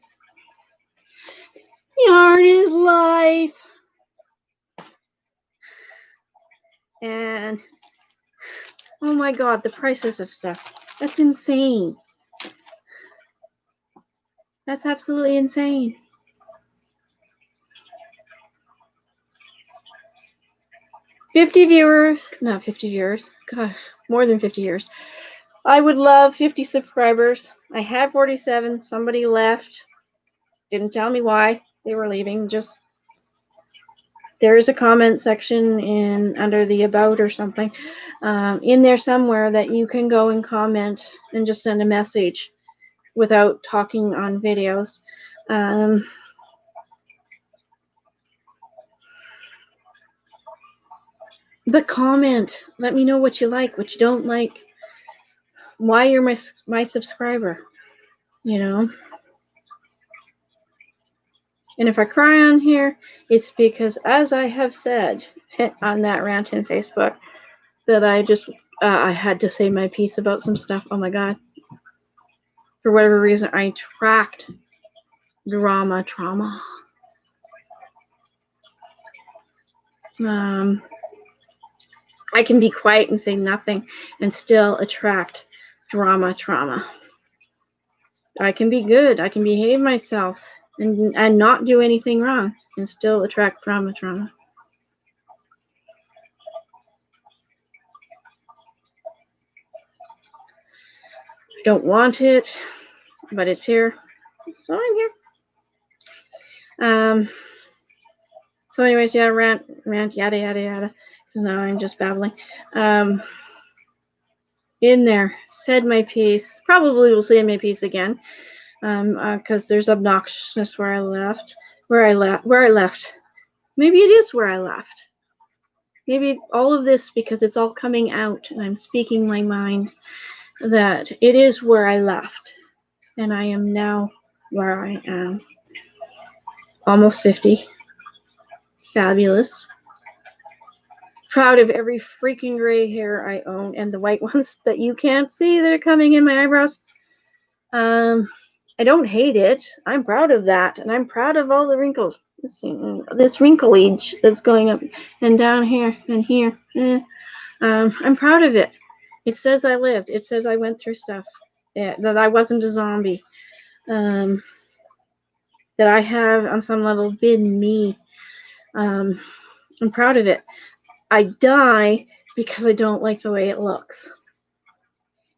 Yarn is life. And, oh my God, the prices of stuff. That's insane. That's absolutely insane. Not 50 viewers. God, more than 50 viewers. I would love 50 subscribers. I had 47. Somebody left. Didn't tell me why they were leaving. Just there is a comment section in under the about or something in there somewhere that you can go and comment and just send a message without talking on videos. The comment. Let me know what you like, what you don't like, why you're my subscriber, you know. And if I cry on here, it's because, as I have said on that rant in Facebook, that I just I had to say my piece about some stuff. Oh my God. For whatever reason, I tracked trauma. I can be quiet and say nothing and still attract trauma. I can be good. I can behave myself and not do anything wrong and still attract trauma. I don't want it, but it's here. So I'm here. So anyways, yeah, rant, yada, yada, yada. Now I'm just babbling. In there, said my piece. Probably will say my piece again. Because there's obnoxiousness where I left. Maybe it is where I left. Maybe all of this, because it's all coming out and I'm speaking my mind, that it is where I left. And I am now where I am. Almost 50. Fabulous. Proud of every freaking gray hair I own and the white ones that you can't see that are coming in my eyebrows. I don't hate it. I'm proud of that. And I'm proud of all the wrinkles. This wrinkleage that's going up and down here and here. I'm proud of it. It says I lived. It says I went through stuff. that I wasn't a zombie. That I have, on some level, been me. I'm proud of it. I die because I don't like the way it looks.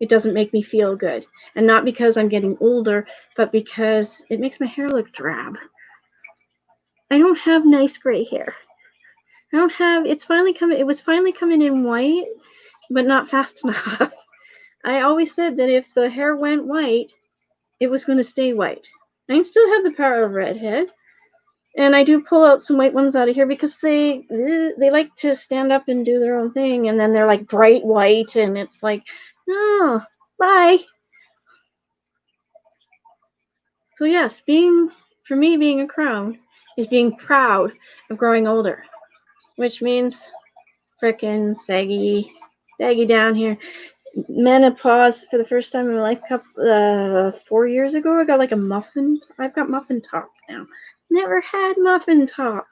It doesn't make me feel good. And not because I'm getting older, but because it makes my hair look drab. I don't have nice gray hair. I don't have, it was finally coming in white, but not fast enough. I always said that if the hair went white, it was going to stay white. I still have the power of redhead. And I do pull out some white ones out of here because they like to stand up and do their own thing, and then they're like bright white, and it's like, no, bye. So yes, for me, being a crone is being proud of growing older, which means frickin' saggy down here. Menopause for the first time in my life, 4 years ago. I got like I've got muffin top now. Never had muffin top.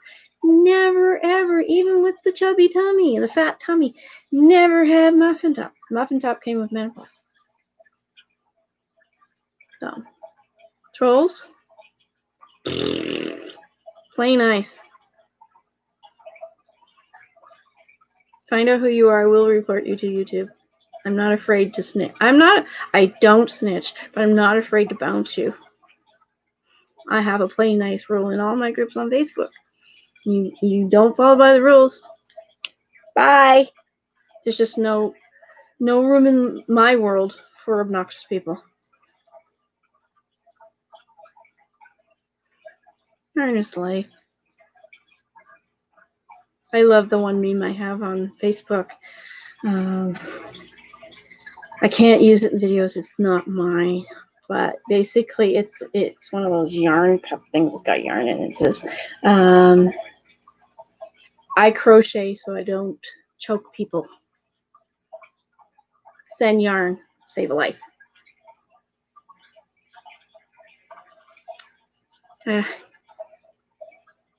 Never ever, even with the chubby tummy, the fat tummy, never had muffin top. Muffin top came with menopause. So, trolls, play nice. Find out who you are. I will report you to YouTube. I'm not afraid to snitch. I don't snitch, but I'm not afraid to bounce you. I have a play nice rule in all my groups on Facebook. You don't follow by the rules. Bye. There's just no room in my world for obnoxious people. Earnest life. I love the one meme I have on Facebook. I can't use it in videos. It's not mine. But basically, it's one of those yarn cup things. It's got yarn in it. It says, I crochet so I don't choke people. Send yarn, save a life.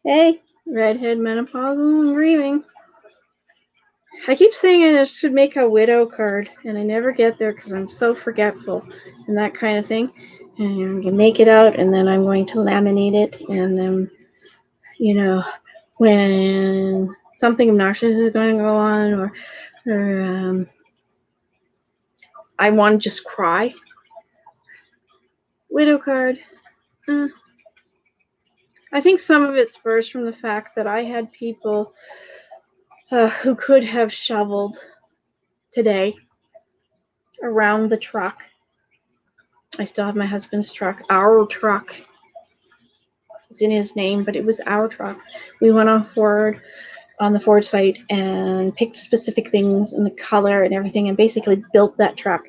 Hey, redhead, menopausal, and grieving. I keep saying I should make a widow card, and I never get there because I'm so forgetful and that kind of thing. And I'm going to make it out, and then I'm going to laminate it, and then, when something obnoxious is going to go on, or I want to just cry. Widow card. I think some of it spurs from the fact that I had people who could have shoveled today around the truck. I still have my husband's truck. Our truck. It's in his name, but it was our truck. We went on the Ford site and picked specific things and the color and everything and basically built that truck.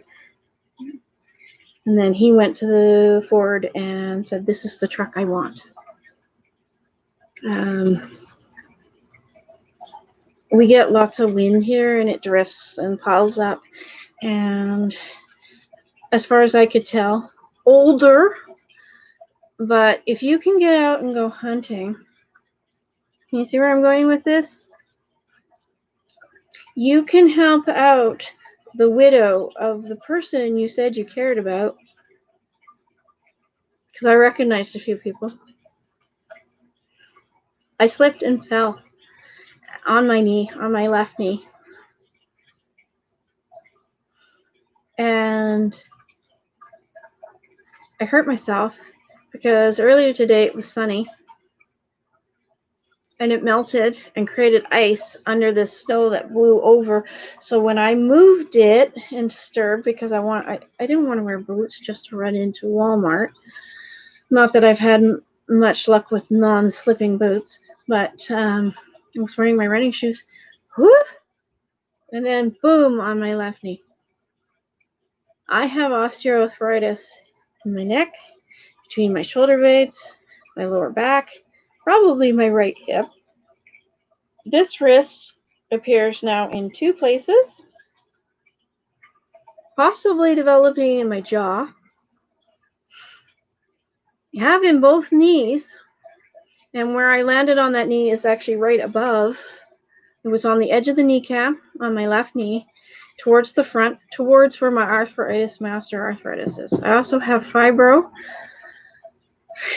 And then he went to the Ford and said, this is the truck I want. We get lots of wind here and it drifts and piles up. And as far as I could tell, older. But if you can get out and go hunting, can you see where I'm going with this? You can help out the widow of the person you said you cared about. Because I recognized a few people. I slipped and fell on my knee, on my left knee. And I hurt myself because earlier today it was sunny. And it melted and created ice under the snow that blew over. So when I moved it and disturbed, because I didn't want to wear boots just to run into Walmart. Not that I've had much luck with non-slipping boots, but I was wearing my running shoes. Whoop! And then boom on my left knee. I have osteoarthritis in my neck, between my shoulder blades, my lower back, probably my right hip. This wrist appears now in 2 places, possibly developing in my jaw. I have in both knees, and where I landed on that knee is actually right above. It was on the edge of the kneecap on my left knee, towards the front, towards where my master arthritis is. I also have fibro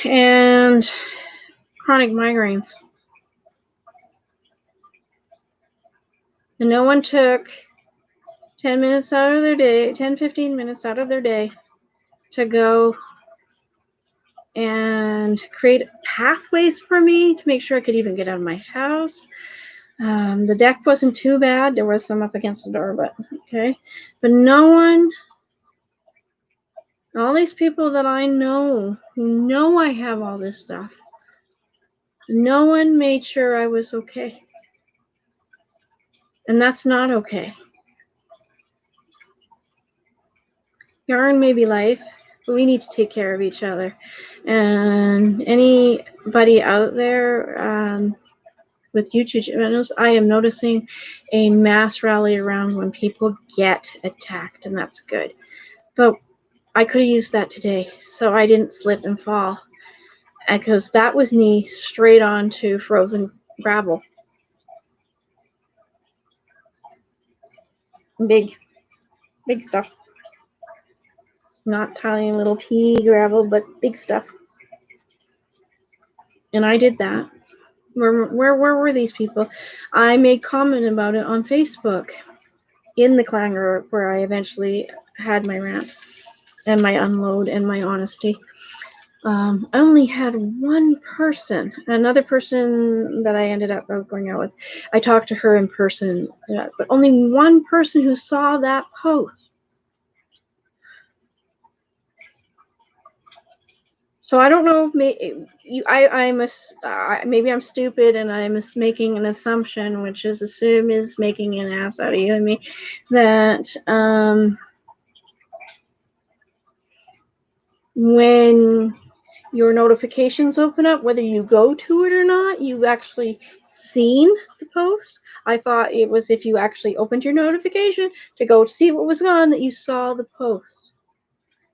and chronic migraines. And no one took 10 minutes out of their day, 10, 15 minutes out of their day to go and create pathways for me to make sure I could even get out of my house. The deck wasn't too bad. There was some up against the door, but okay. But no one, all these people that I know, who know I have all this stuff, no one made sure I was okay. And that's not okay. Yarn may be life, but we need to take care of each other. And anybody out there with YouTube channels, I am noticing a mass rally around when people get attacked, and that's good. But I could have used that today, so I didn't slip and fall, because that was knee straight onto frozen gravel. Big stuff. Not tiny little pea gravel, but big stuff. And I did that. Where were these people? I made comment about it on Facebook in the clan group where I eventually had my rant and my unload and my honesty. I only had one person, another person that I ended up going out with. I talked to her in person, but only one person who saw that post. So I don't know if maybe I'm stupid and I'm making an assumption, which is making an ass out of you and me, that when your notifications open up, whether you go to it or not, you've actually seen the post. I thought it was if you actually opened your notification to go see what was on that you saw the post.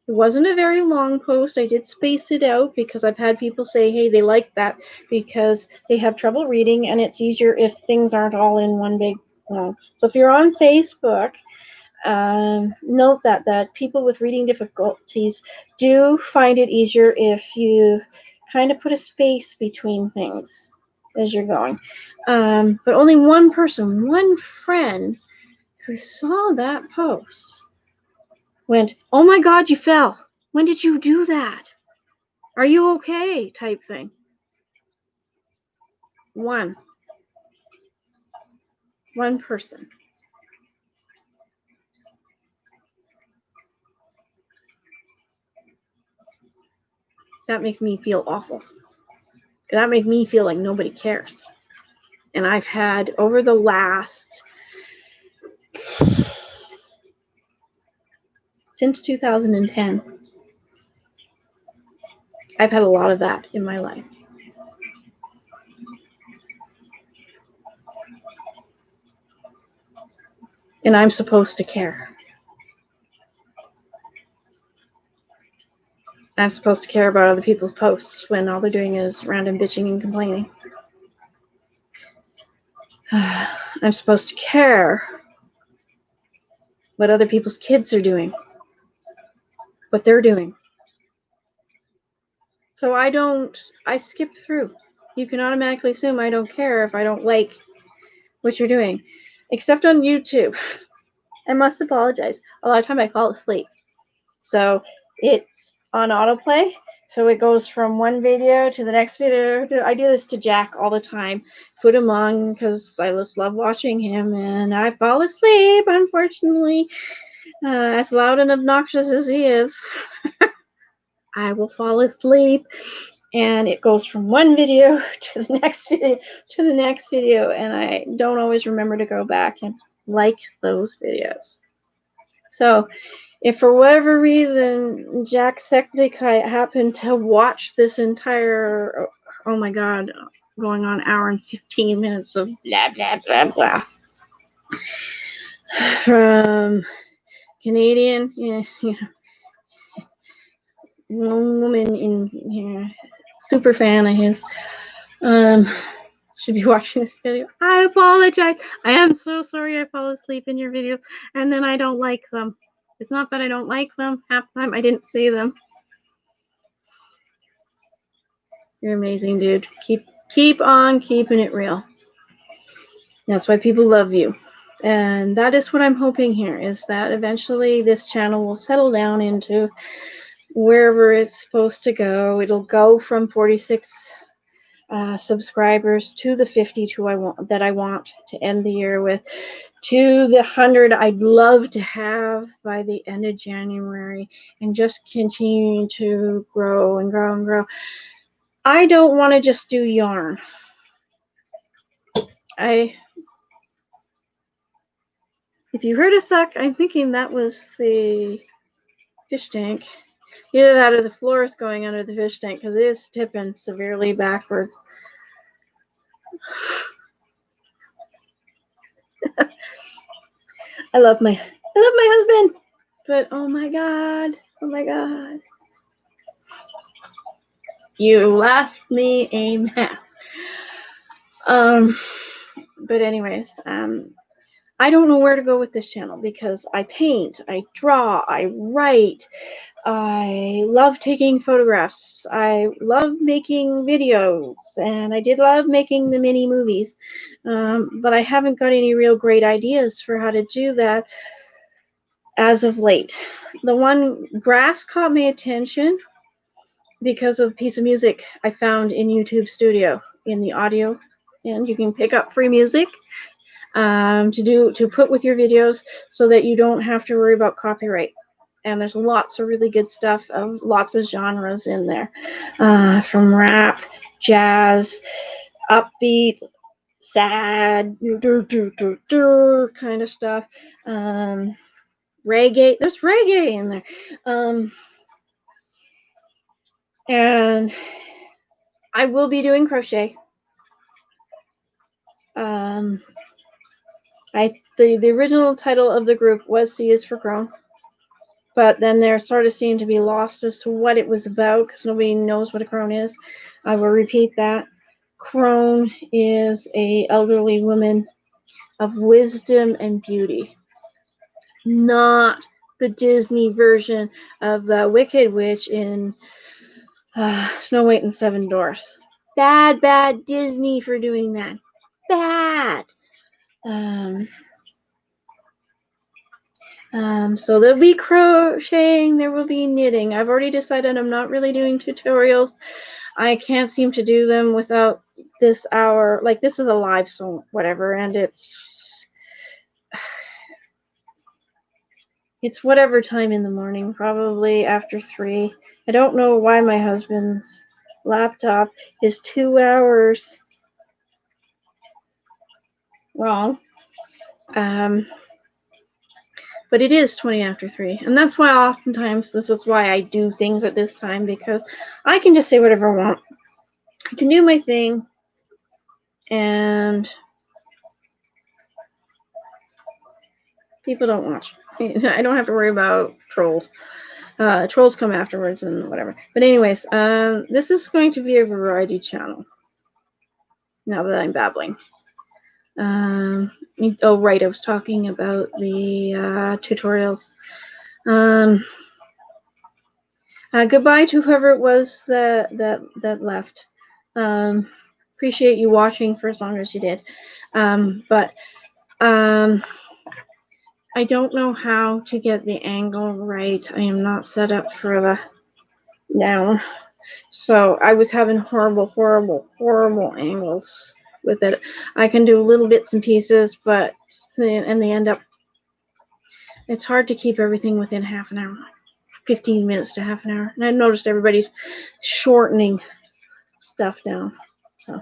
It wasn't a very long post. I did space it out because I've had people say, hey, they like that because they have trouble reading and it's easier if things aren't all in one big long. So if you're on Facebook, note that people with reading difficulties do find it easier if you kind of put a space between things as you're going. But only one person, one friend who saw that post went, oh my God, you fell. When did you do that? Are you okay? Type thing. One person. That makes me feel awful. That makes me feel like nobody cares. And I've had over the last, since 2010, I've had a lot of that in my life. And I'm supposed to care. I'm supposed to care about other people's posts when all they're doing is random bitching and complaining. I'm supposed to care what other people's kids are doing, what they're doing. So I skip through. You can automatically assume I don't care if I don't like what you're doing, except on YouTube. I must apologize. A lot of time I fall asleep. So it's on autoplay. So it goes from one video to the next video. I do this to Jack all the time. Put him on because I just love watching him, and I fall asleep, unfortunately. As loud and obnoxious as he is, I will fall asleep. And it goes from one video to the next video, and I don't always remember to go back and like those videos. So if for whatever reason Jacksepticeye happened to watch this entire, oh my God, going on hour and 15 minutes of blah, blah, blah, blah, from Canadian, woman in super fan of his, should be watching this video. I apologize. I am so sorry I fall asleep in your videos and then I don't like them. It's not that I don't like them. Half the time I didn't see them. You're amazing, dude. Keep on keeping it real. That's why people love you. And that is what I'm hoping here, is that eventually this channel will settle down into wherever it's supposed to go. It'll go from 46 subscribers to the 52 that I want to end the year with, to the 100 I'd love to have by the end of January, and just continue to grow and grow and grow. I don't want to just do yarn. If you heard a thunk, I'm thinking that was the fish tank. Either that or the floor is going under the fish tank, because it is tipping severely backwards. I love my husband, but oh my god, you left me a mess. But anyways, I don't know where to go with this channel, because I paint, I draw, I write, I love taking photographs, I love making videos, and I did love making the mini movies, but I haven't got any real great ideas for how to do that as of late. The one grass caught my attention because of a piece of music I found in YouTube Studio in the audio, and you can pick up free music to put with your videos so that you don't have to worry about copyright. And there's lots of really good stuff of lots of genres in there, from rap, jazz, upbeat, sad, kind of stuff, reggae. There's reggae in there, and I will be doing crochet. The original title of the group was C is for Crone, but then there sort of seemed to be lost as to what it was about, because nobody knows what a crone is. I will repeat that. Crone is a elderly woman of wisdom and beauty, not the Disney version of the Wicked Witch in Snow White and Seven Dwarfs. Bad Disney for doing that. Bad. So there'll be crocheting, there will be knitting. I've already decided I'm not really doing tutorials. I can't seem to do them without this hour. Like, this is a live, so whatever, and it's whatever time in the morning, probably after 3. I don't know why my husband's laptop is 2 hours wrong. But it is 20 after 3. And that's why oftentimes this is why I do things at this time, because I can just say whatever I want. I can do my thing, and people don't watch. I don't have to worry about trolls. Trolls come afterwards and whatever. But anyways, this is going to be a variety channel, now that I'm babbling. Oh, right, I was talking about the tutorials. Goodbye to whoever it was that left. Appreciate you watching for as long as you did. But I don't know how to get the angle right. I am not set up for the down. So I was having horrible angles with it. I can do little bits and pieces, but in the end up, it's hard to keep everything within half an hour. 15 minutes to half an hour. And I noticed everybody's shortening stuff down. So,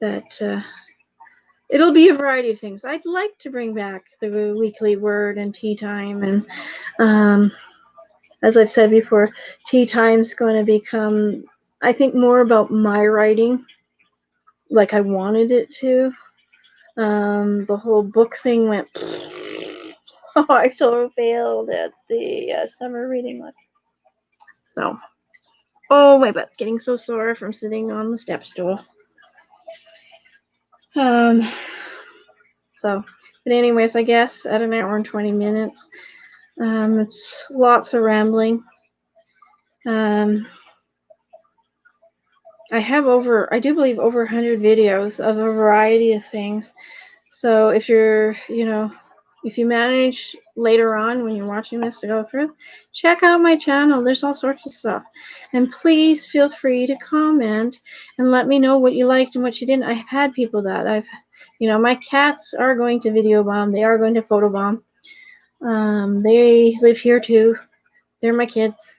but it'll be a variety of things. I'd like to bring back the weekly word and tea time. And as I've said before, tea time's going to become, I think, more about my writing, like I wanted it to. The whole book thing went... Oh, I so failed at the summer reading list. So, Oh, my butt's getting so sore from sitting on the step stool. So, but anyways, I guess at 1 hour and 20 minutes, it's lots of rambling. I do believe over 100 videos of a variety of things. So if you're, if you manage later on when you're watching this to go through, check out my channel. There's all sorts of stuff. And please feel free to comment and let me know what you liked and what you didn't. I've had people that my cats are going to video bomb. They are going to photo bomb. They live here too. They're my kids.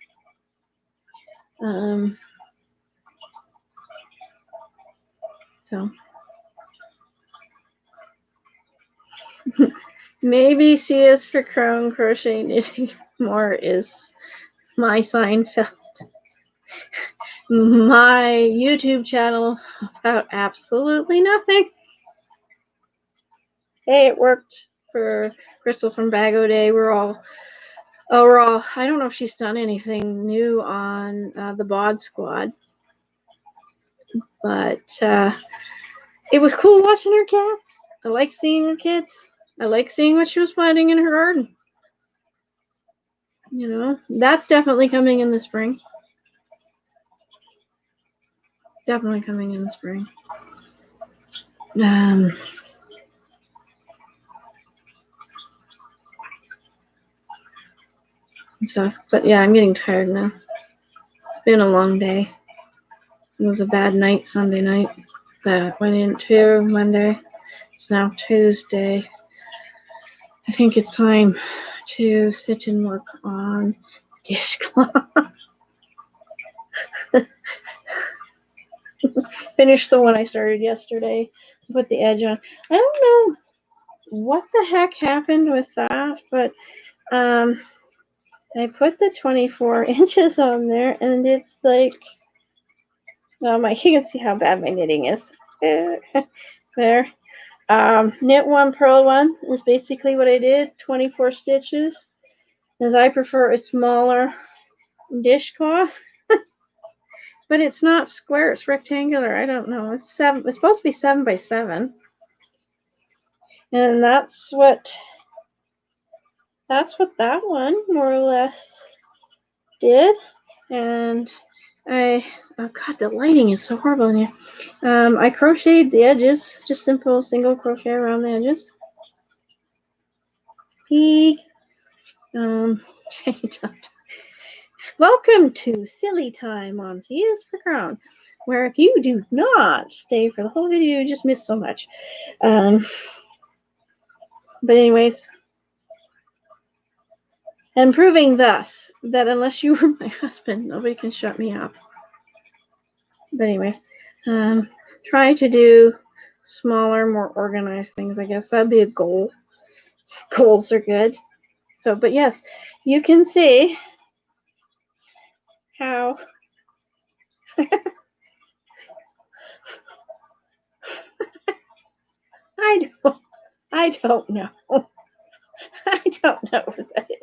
So maybe C is for Crown Crochet Knitting More is my Seinfeld. My YouTube channel about absolutely nothing. Hey, it worked for Crystal from Bago Day. We're all. I don't know if she's done anything new on the Bod Squad, but it was cool watching her cats. I like seeing her kids. I like seeing what she was planting in her garden. That's definitely coming in the spring. Definitely coming in the spring. And stuff. But yeah, I'm getting tired now. It's been a long day. It was a bad night Sunday night that went into Monday. It's now Tuesday. I think it's time to sit and work on dishcloth. Finish the one I started yesterday. Put the edge on. I don't know what the heck happened with that, but I put the 24 inches on there, and it's like, you can see how bad my knitting is. There. Knit one, purl one is basically what I did. 24 stitches, as I prefer a smaller dishcloth. But it's not square, it's rectangular. I don't know. It's supposed to be 7 by 7. And that's what that one more or less did. And oh god, the lighting is so horrible in here. I crocheted the edges, just simple single crochet around the edges. Peek. Welcome to Silly Time on C is for Crown, where if you do not stay for the whole video, you just miss so much. But anyways, and proving thus that unless you were my husband, nobody can shut me up. But anyways, try to do smaller, more organized things. I guess that'd be a goal. Goals are good. So, but yes, you can see how I don't know. I don't know what that is.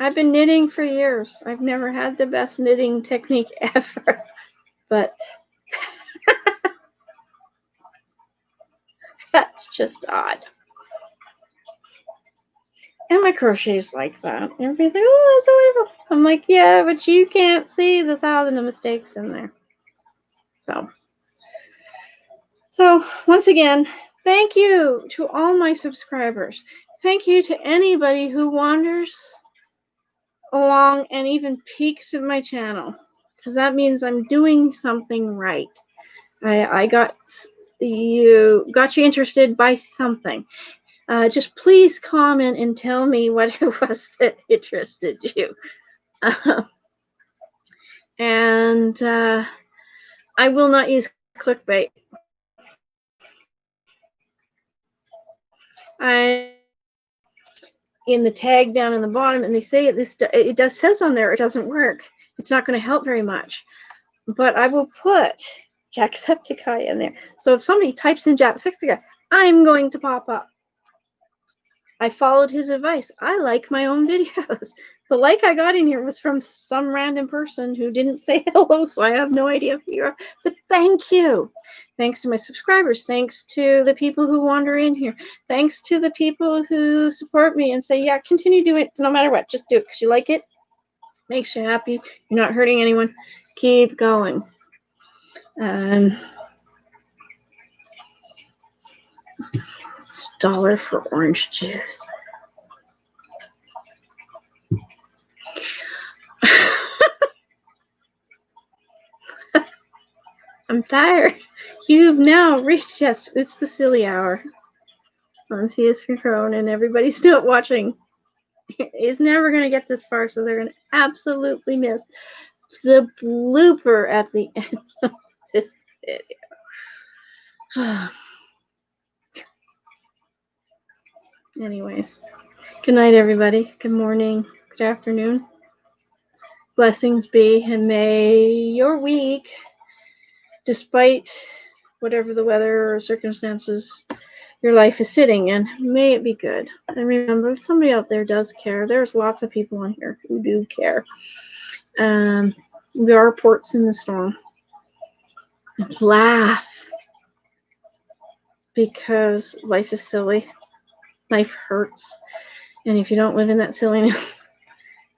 I've been knitting for years. I've never had the best knitting technique ever, but that's just odd. And my crochet's like that. Everybody's like, oh, that's so wonderful. I'm like, yeah, but you can't see the thousand of mistakes in there. So once again, thank you to all my subscribers. Thank you to anybody who wanders along and even peeks at my channel, because that means I'm doing something right. I got you interested by something. Just please comment and tell me what it was that interested you. And I will not use clickbait. In the tag down in the bottom, and they say it says on there it doesn't work. It's not going to help very much. But I will put Jacksepticeye in there. So if somebody types in Jacksepticeye, I'm going to pop up. I followed his advice. I like my own videos. The like I got in here was from some random person who didn't say hello, so I have no idea who you are. But thank you. Thanks to my subscribers. Thanks to the people who wander in here. Thanks to the people who support me and say, yeah, continue doing it no matter what. Just do it because you like it. Makes you happy. You're not hurting anyone. Keep going. It's $1 for orange juice. I'm tired. You've now reached, yes, it's the silly hour. Once he is grown and everybody's still watching, he's never going to get this far, so they're going to absolutely miss the blooper at the end of this video. Anyways, good night, everybody. Good morning, good afternoon. Blessings be, and may your week, despite whatever the weather or circumstances your life is sitting in, may it be good. And remember, if somebody out there does care, there's lots of people on here who do care. We are ports in the storm. Laugh, because life is silly. Life hurts. And if you don't live in that silliness,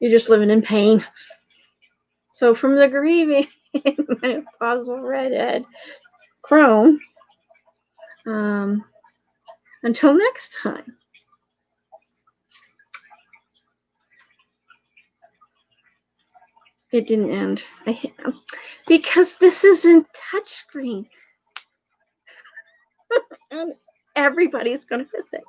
you're just living in pain. So from the grieving menopausal redhead crone, until next time. It didn't end. Because this isn't touchscreen. And everybody's going to miss it.